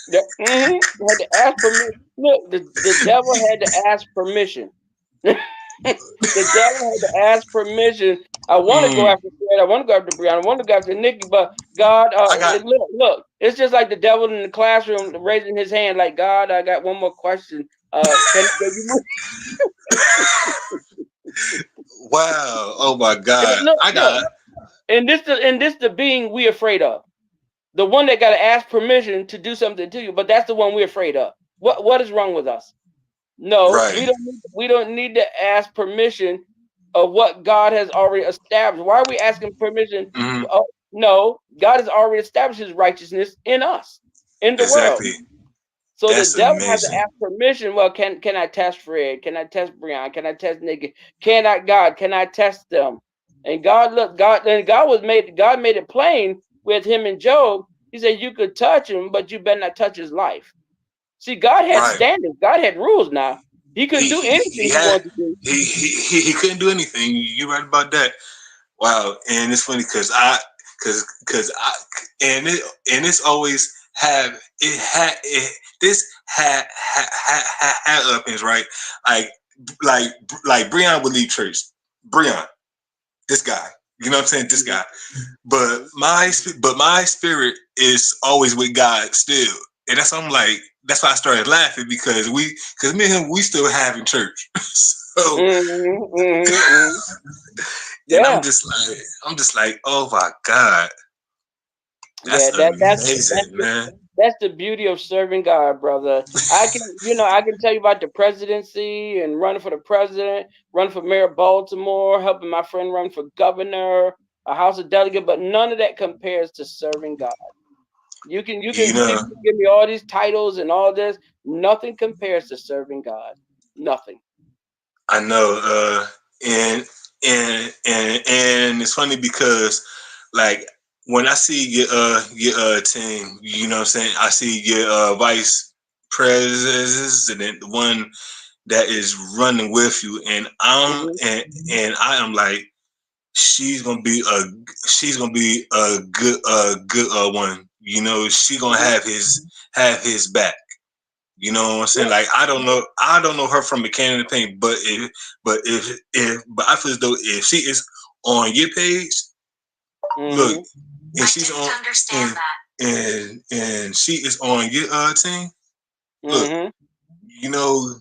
[SPEAKER 2] Yeah. Mm-hmm. Had to ask permission. Look, the devil had to ask permission. The devil had to ask permission. I want to go
[SPEAKER 1] Mm,
[SPEAKER 2] after Fred. I want to go after Brianna. I want to go after Nikki. But God,
[SPEAKER 1] I got
[SPEAKER 2] look. It's just like the devil in the classroom raising his hand, like, God, I got one more question. Can you
[SPEAKER 1] wow. Oh my God.
[SPEAKER 2] look,
[SPEAKER 1] I
[SPEAKER 2] look?
[SPEAKER 1] got
[SPEAKER 2] And this the being we afraid of. The one that got to ask permission to do something to you. But that's the one we're afraid of. What is wrong with us? No,
[SPEAKER 1] right.
[SPEAKER 2] we don't need to ask permission of what God has already established. Why are we asking permission?
[SPEAKER 1] Hmm.
[SPEAKER 2] Oh, no, God has already established his righteousness in us, in the world.
[SPEAKER 1] Exactly.
[SPEAKER 2] So the
[SPEAKER 1] That's
[SPEAKER 2] devil has to
[SPEAKER 1] amazing.
[SPEAKER 2] ask permission. Well, can I test Fred? Can I test Brian? Can I test Nikki? Can I God? Can I test them? And God made it plain with him and Job. He said you could touch him, but you better not touch his life. See, God had
[SPEAKER 1] Right.
[SPEAKER 2] standards. God had rules now. He couldn't
[SPEAKER 1] He
[SPEAKER 2] do
[SPEAKER 1] he
[SPEAKER 2] anything
[SPEAKER 1] he
[SPEAKER 2] he
[SPEAKER 1] had
[SPEAKER 2] wanted to do.
[SPEAKER 1] he couldn't do anything. You're right about that. Wow. And it's funny because I and it's always have it had it this had uppings, right? Like like like Breon would leave church. Breon, this guy. You know what I'm saying? This guy. But my spirit is always with God still. And that's why I'm like, that's why I started laughing, because me and him, we still having church. So,
[SPEAKER 2] Mm.
[SPEAKER 1] and
[SPEAKER 2] Yeah,
[SPEAKER 1] I'm just like, oh my God,
[SPEAKER 2] yeah.
[SPEAKER 1] that's amazing,
[SPEAKER 2] The,
[SPEAKER 1] man.
[SPEAKER 2] that's the beauty of serving God, brother. I can tell you about the presidency and running for the president, running for mayor of Baltimore, helping my friend run for governor, a House of Delegate, but none of that compares to serving God.
[SPEAKER 1] You
[SPEAKER 2] You
[SPEAKER 1] know,
[SPEAKER 2] can give me all these titles and all this. Nothing compares to serving God. Nothing.
[SPEAKER 1] I know, and it's funny because, like, when I see your team, you know what I'm saying, I see your vice president, the one that is running with you, and
[SPEAKER 2] Hmm.
[SPEAKER 1] I am like, she's gonna be a good one. You know, she gonna
[SPEAKER 2] Hmm.
[SPEAKER 1] have his back. You know what I'm saying?
[SPEAKER 2] Yeah.
[SPEAKER 1] Like, I don't know her from a can of paint, but I feel as though if she is on your page, look,
[SPEAKER 2] Hmm.
[SPEAKER 1] and she's on and she is on your team, look,
[SPEAKER 2] Hmm.
[SPEAKER 1] you know,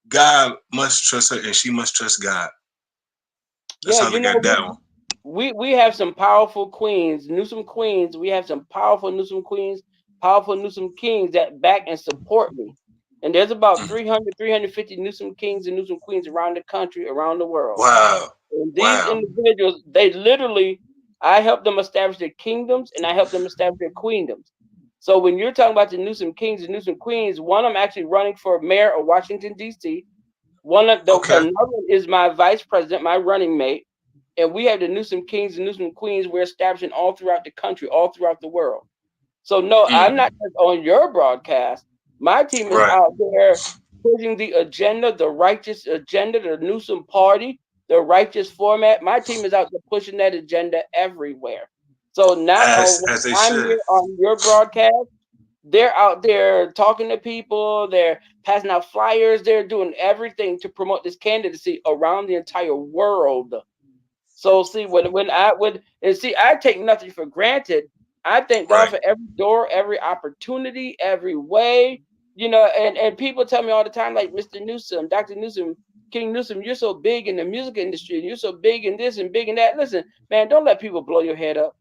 [SPEAKER 1] God must trust her and she must trust God. That's
[SPEAKER 2] Yeah,
[SPEAKER 1] all I got that one.
[SPEAKER 2] we have some powerful queens, Newsom queens. We have some powerful Newsom queens, powerful Newsom kings that back and support me. And there's about
[SPEAKER 1] Mm.
[SPEAKER 2] 300, 350 Newsom kings and Newsom queens around the country, around the world.
[SPEAKER 1] Wow.
[SPEAKER 2] And these
[SPEAKER 1] Wow.
[SPEAKER 2] individuals, they literally, I help them establish their kingdoms and I help them establish their queendoms. So when you're talking about the Newsom Kings and Newsom Queens, one of them actually running for mayor of Washington D.C. One of the
[SPEAKER 1] Okay.
[SPEAKER 2] another is my vice president, my running mate, and we have the Newsom Kings and Newsom Queens. We're establishing all throughout the country, all throughout the world. So no, I'm
[SPEAKER 1] Mm,
[SPEAKER 2] not just on your broadcast. My team is
[SPEAKER 1] right.
[SPEAKER 2] out there pushing the agenda, the righteous agenda, the Newsom party, the righteous format. My team is out there pushing that agenda everywhere. So not on when
[SPEAKER 1] As they
[SPEAKER 2] I'm
[SPEAKER 1] should.
[SPEAKER 2] here on your broadcast, they're out there talking to people, they're passing out flyers, they're doing everything to promote this candidacy around the entire world. So see, when I would and see, I take nothing for granted. I thank God
[SPEAKER 1] Right.
[SPEAKER 2] for every door, every opportunity, every way. And people tell me all the time, like Mr. Newsom, Dr. Newsom, King Newsom, you're so big in the music industry, and you're so big in this and big in that. Listen, man, don't let people blow your head up.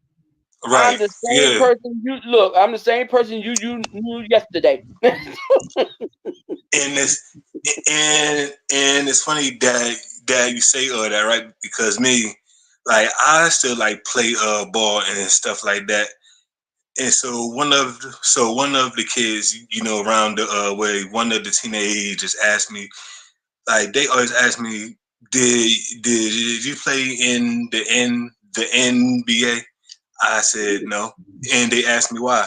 [SPEAKER 1] Right.
[SPEAKER 2] I'm the same
[SPEAKER 1] Yeah.
[SPEAKER 2] person you look. I'm the same person you knew yesterday.
[SPEAKER 1] And it's funny that you say all that, right? Because me, like, I still like play ball and stuff like that. And so one of the kids, around the way, one of the teenagers asked me, like, they always ask me, did you play in the NBA? I said no, and they asked me why.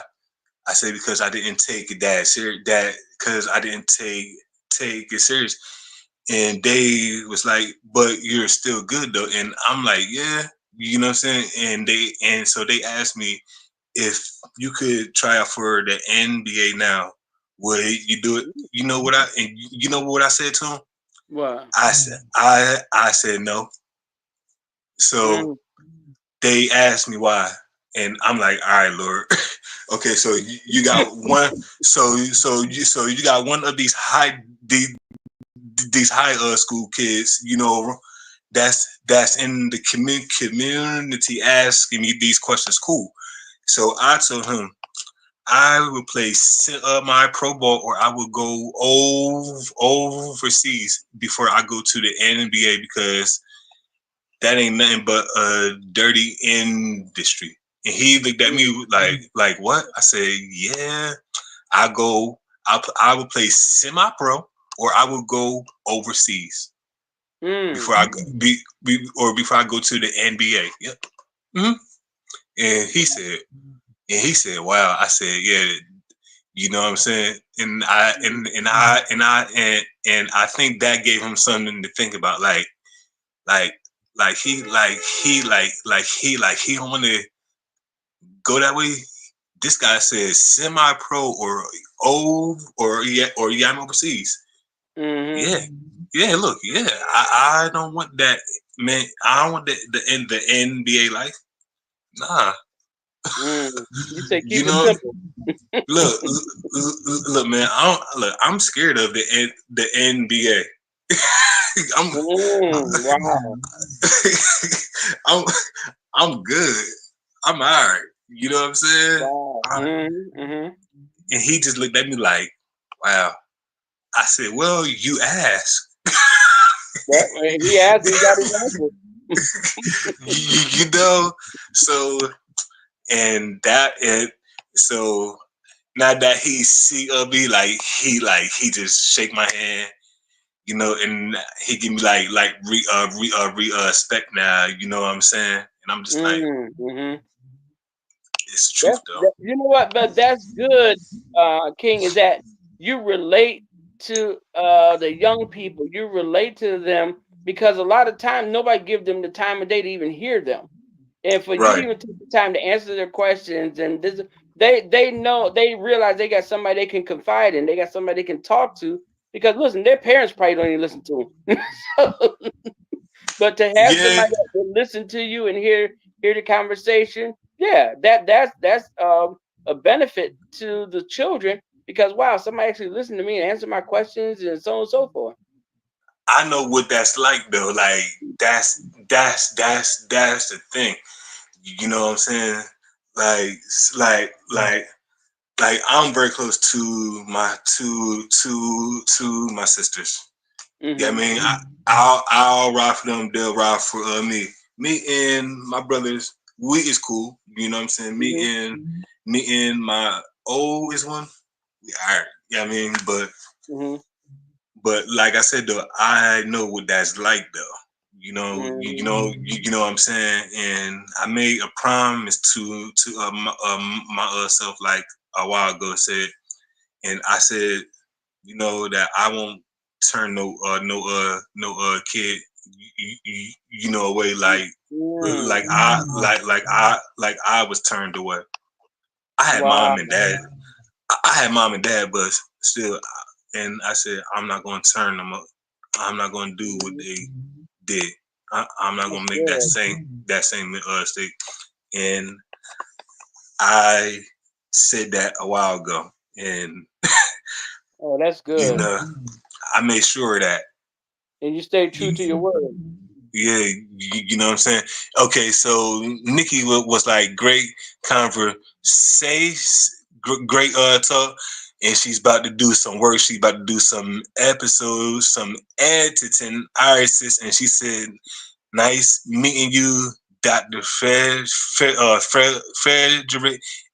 [SPEAKER 1] I said because I didn't take it that serious. That because I didn't take it serious. And they was like, but you're still good though. And I'm like, yeah, you know what I'm saying. And so they asked me if you could try out for the NBA now, would you do it? You know what I said to him?
[SPEAKER 2] What?
[SPEAKER 1] I said no. So
[SPEAKER 2] Mm,
[SPEAKER 1] they asked me why, and I'm like, all right, Lord. Okay, so you got one. So you got one of these high school kids. That's in the community asking me these questions. Cool. So I told him I would play my pro ball, or I would go overseas before I go to the NBA, because that ain't nothing but a dirty industry. And he looked at me like what? I said, yeah, I go, I would play semi pro, or I would go overseas
[SPEAKER 2] mm,
[SPEAKER 1] before I before I go to the NBA. Yep. hmm And he said, wow. I said, yeah, you know what I'm saying? And I think that gave him something to think about. Like he don't want to go that way. This guy says semi pro, or yeah, I'm overseas.
[SPEAKER 2] mm-hmm,
[SPEAKER 1] Yeah. Yeah, look, yeah. I don't want that, man. I don't want the NBA life. Nah.
[SPEAKER 2] mm. You say
[SPEAKER 1] You
[SPEAKER 2] keep it
[SPEAKER 1] know,
[SPEAKER 2] simple.
[SPEAKER 1] look, man. I'm scared of the NBA. I'm
[SPEAKER 2] Wow.
[SPEAKER 1] I'm I'm good. I'm all right. You know what I'm saying?
[SPEAKER 2] Wow. Mm-hmm.
[SPEAKER 1] And he just looked at me like, wow. I said, well, you asked.
[SPEAKER 2] That, he asked and he got his answer.
[SPEAKER 1] you know? So, and that, and so now that he see me, he just shake my hand, and he give me respect now, you know what I'm saying? And I'm just like,
[SPEAKER 2] Mm-hmm.
[SPEAKER 1] it's the truth though.
[SPEAKER 2] You know what, but that's good, King, is that you relate to the young people. You relate to them because a lot of times nobody give them the time of day to even hear them. And for you to
[SPEAKER 1] Right.
[SPEAKER 2] even take the time to answer their questions and this, they know, they realize they got somebody they can confide in, they got somebody they can talk to, because listen, their parents probably don't even listen to them. But to have
[SPEAKER 1] Yeah,
[SPEAKER 2] somebody that will listen to you and hear the conversation, yeah, that's a benefit to the children, because wow, somebody actually listened to me and answered my questions and so on and so forth.
[SPEAKER 1] I know what that's like though. Like that's the thing. You know what I'm saying? Like like like I'm very close to my to my sisters. Yeah, I
[SPEAKER 2] Mm-hmm.
[SPEAKER 1] mean, I'll ride for them. They'll ride for me. Me and my brothers, we is cool. You know what I'm saying?
[SPEAKER 2] Hmm.
[SPEAKER 1] Me and my oldest one. We are. Yeah, I mean,
[SPEAKER 2] Hmm.
[SPEAKER 1] but like I said though, I know what that's like though.
[SPEAKER 2] Hmm.
[SPEAKER 1] You know what I'm saying. And I made a promise to my self like a while ago. Said, and I said, that I won't turn no kid away like I was turned away. I had
[SPEAKER 2] Wow.
[SPEAKER 1] mom and dad. I had mom and dad, but still, and I said I'm not going to turn them up. I'm not going to do what
[SPEAKER 2] Mhm.
[SPEAKER 1] they did. I'm not
[SPEAKER 2] That's
[SPEAKER 1] going to make
[SPEAKER 2] good.
[SPEAKER 1] that same mistake. And I said that a while ago, and
[SPEAKER 2] Oh, that's
[SPEAKER 1] you
[SPEAKER 2] good.
[SPEAKER 1] know, I made sure of that.
[SPEAKER 2] And you stay true to your word.
[SPEAKER 1] Yeah, you know what I'm saying? Okay, so Nikki was like great conversation, great talk, and she's about to do some work. She's about to do some episodes, some editing, artists, and she said, "Nice meeting you, Dr. Frederick,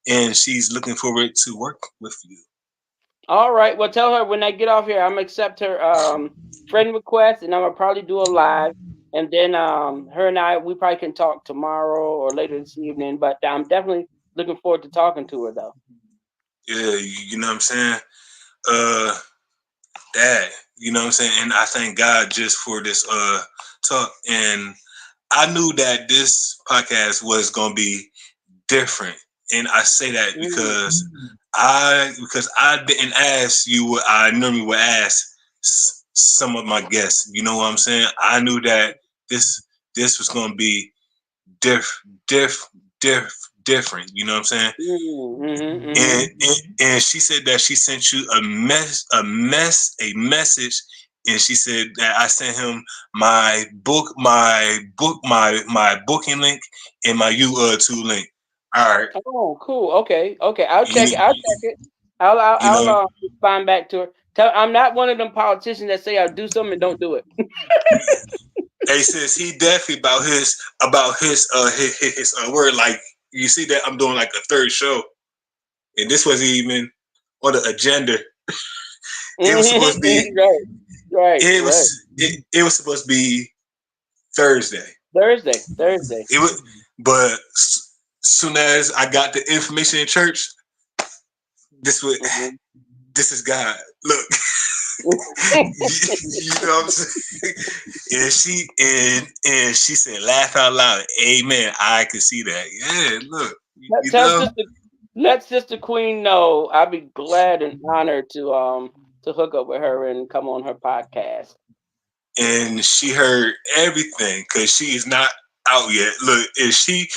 [SPEAKER 1] and she's looking forward to work with you."
[SPEAKER 2] All right. Well, tell her when I get off here, I'm gonna accept her friend request, and I'm gonna probably do a live, and then her and I we probably can talk tomorrow or later this evening. But I'm definitely looking forward to talking to her though.
[SPEAKER 1] Yeah, you know what I'm saying? Uh, that you know what I'm saying, and I thank God just for this talk. And I knew that this podcast was gonna be different, and I say that
[SPEAKER 2] Mm.
[SPEAKER 1] because I didn't ask you what I normally would ask some of my guests. You know what I'm saying? I knew that this was gonna be diff diff diff different. You know what I'm saying?
[SPEAKER 2] Mm. Mm-hmm,
[SPEAKER 1] and,
[SPEAKER 2] mm-hmm.
[SPEAKER 1] and and she said that she sent you a message, and she said that I sent him my booking link and my U2 link. All right,
[SPEAKER 2] Oh, cool. Okay, okay. I'll check it.
[SPEAKER 1] you,
[SPEAKER 2] I'll check it.
[SPEAKER 1] you
[SPEAKER 2] I'll
[SPEAKER 1] know,
[SPEAKER 2] respond back to her. Tell I'm not one of them politicians that say I'll do something and don't do it.
[SPEAKER 1] he says he definitely about his word. Like you see that I'm doing like a third show, and this wasn't even on the agenda. It was supposed to be.
[SPEAKER 2] Right, right,
[SPEAKER 1] It
[SPEAKER 2] right.
[SPEAKER 1] was it was supposed to be Thursday.
[SPEAKER 2] Thursday, Thursday.
[SPEAKER 1] It was, but soon as I got the information in church, this was
[SPEAKER 2] Mhm.
[SPEAKER 1] this is God. Look, you know what I'm saying? And she said, "Laugh out loud." Amen. I can see that. Yeah. Look,
[SPEAKER 2] Let-
[SPEAKER 1] you
[SPEAKER 2] Tell
[SPEAKER 1] know.
[SPEAKER 2] sister, let Sister Queen know. I'll be glad and honored to hook up with her and come on her podcast.
[SPEAKER 1] And she heard everything because she is not out yet. Look, and she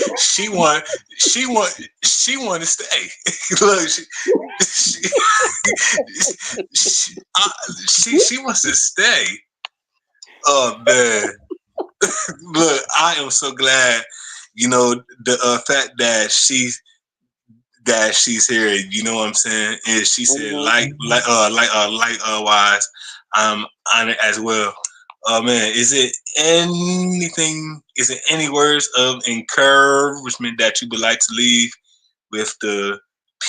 [SPEAKER 1] want to stay. Look, she, she, uh, she wants to stay. Oh man, look, I am so glad. The fact that she's here. You know what I'm saying? And she said
[SPEAKER 2] Hmm.
[SPEAKER 1] wise, I'm honored as well. Oh man, is it any words of encouragement that you would like to leave with the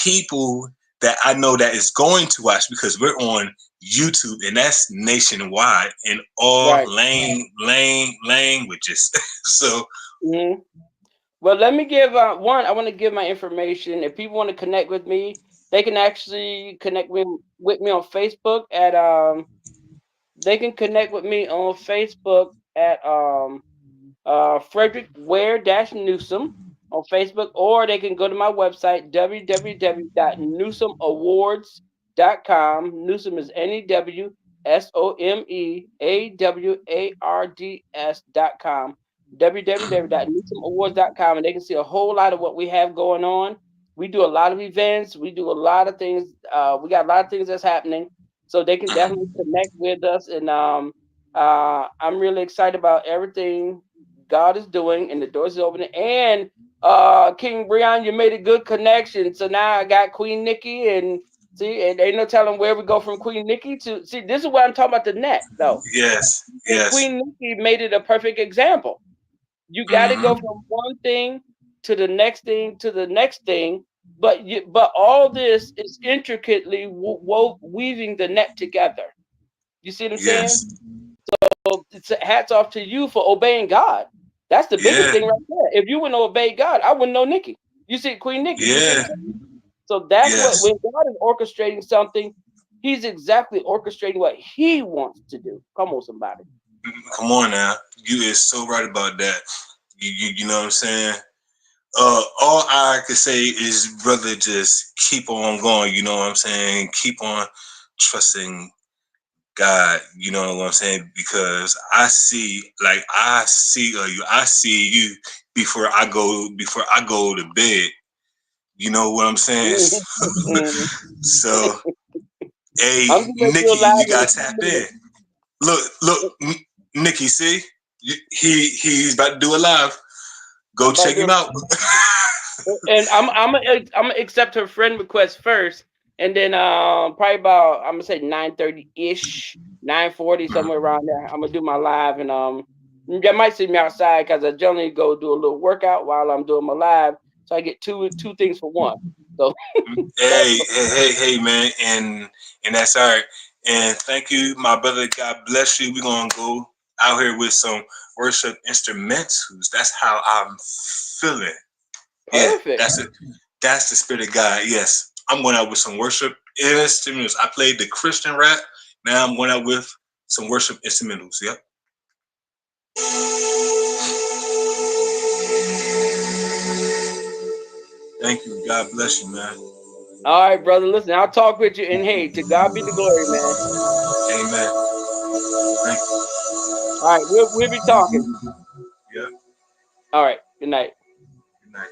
[SPEAKER 1] people that I know that is going to watch, because we're on YouTube and that's nationwide in all
[SPEAKER 2] Right.
[SPEAKER 1] languages. So
[SPEAKER 2] Hmm. Well, let me give one. I want to give my information. If people want to connect with me, they can actually connect with me on Facebook at They can connect with me on Facebook at Frederick Ware Newsom on Facebook, or they can go to my website www.newsomawards.com. Newsom is NewsomeAwards.com. www.newsomawards.com, and they can see a whole lot of what we have going on. We do a lot of events. We do a lot of things. We got a lot of things that's happening, so they can definitely connect with us. And I'm really excited about everything God is doing, and the doors is opening. And King Breon, you made a good connection. So now I got Queen Nikki, and See, and ain't no telling where we go from Queen Nikki to see. This is what I'm talking about the net though.
[SPEAKER 1] Yes,
[SPEAKER 2] And
[SPEAKER 1] yes.
[SPEAKER 2] Queen Nikki made it a perfect example. You got to go
[SPEAKER 1] Mm-hmm.
[SPEAKER 2] from one thing to the next thing to the next thing, but all this is intricately weaving the net together. You see what I'm saying?
[SPEAKER 1] Yes.
[SPEAKER 2] So it's hats off to you for obeying God. That's the biggest
[SPEAKER 1] Yeah.
[SPEAKER 2] thing right there. If you wouldn't obey God, I wouldn't know Nikki. You see Queen Nikki. You see what
[SPEAKER 1] Yeah.
[SPEAKER 2] I'm saying? So that's what
[SPEAKER 1] Yes.
[SPEAKER 2] when God is orchestrating something, He's exactly orchestrating what He wants to do. Come on, somebody.
[SPEAKER 1] Come on now. You is so right about that. You know what I'm saying? All I could say is, brother, just keep on going. You know what I'm saying? Keep on trusting God. You know what I'm saying? Because I see you before I go to bed. You know what I'm saying? So, hey,
[SPEAKER 2] I'm gonna make you
[SPEAKER 1] Nikki,
[SPEAKER 2] alive
[SPEAKER 1] you
[SPEAKER 2] in a
[SPEAKER 1] got
[SPEAKER 2] few
[SPEAKER 1] tapped in.
[SPEAKER 2] minutes.
[SPEAKER 1] Look, Nikki, see, he's about to do a live. Go
[SPEAKER 2] I'm about
[SPEAKER 1] check
[SPEAKER 2] to
[SPEAKER 1] him
[SPEAKER 2] do
[SPEAKER 1] out.
[SPEAKER 2] and I'm gonna accept her friend request first, and then probably about I'm gonna say 9:30 ish, 9:40 somewhere around there. I'm gonna do my live, and you might see me outside because I generally go do a little workout while I'm doing my live, so I get two things for one. So
[SPEAKER 1] Hey, man, and that's all right. And thank you, my brother. God bless you. We're gonna go out here with some worship instrumentals. That's how I'm feeling. Yeah,
[SPEAKER 2] perfect,
[SPEAKER 1] that's it. That's the spirit of God. Yes, I'm going out with some worship instrumentals. I played the Christian rap. Now I'm going out with some worship instrumentals. Yep. Thank you. God bless you, man.
[SPEAKER 2] all right, brother. Listen, I'll talk with you, and hey, to God be the glory, man.
[SPEAKER 1] Amen. Thank you.
[SPEAKER 2] All right, we'll be talking.
[SPEAKER 1] Yep.
[SPEAKER 2] All right, good night.
[SPEAKER 1] Good night.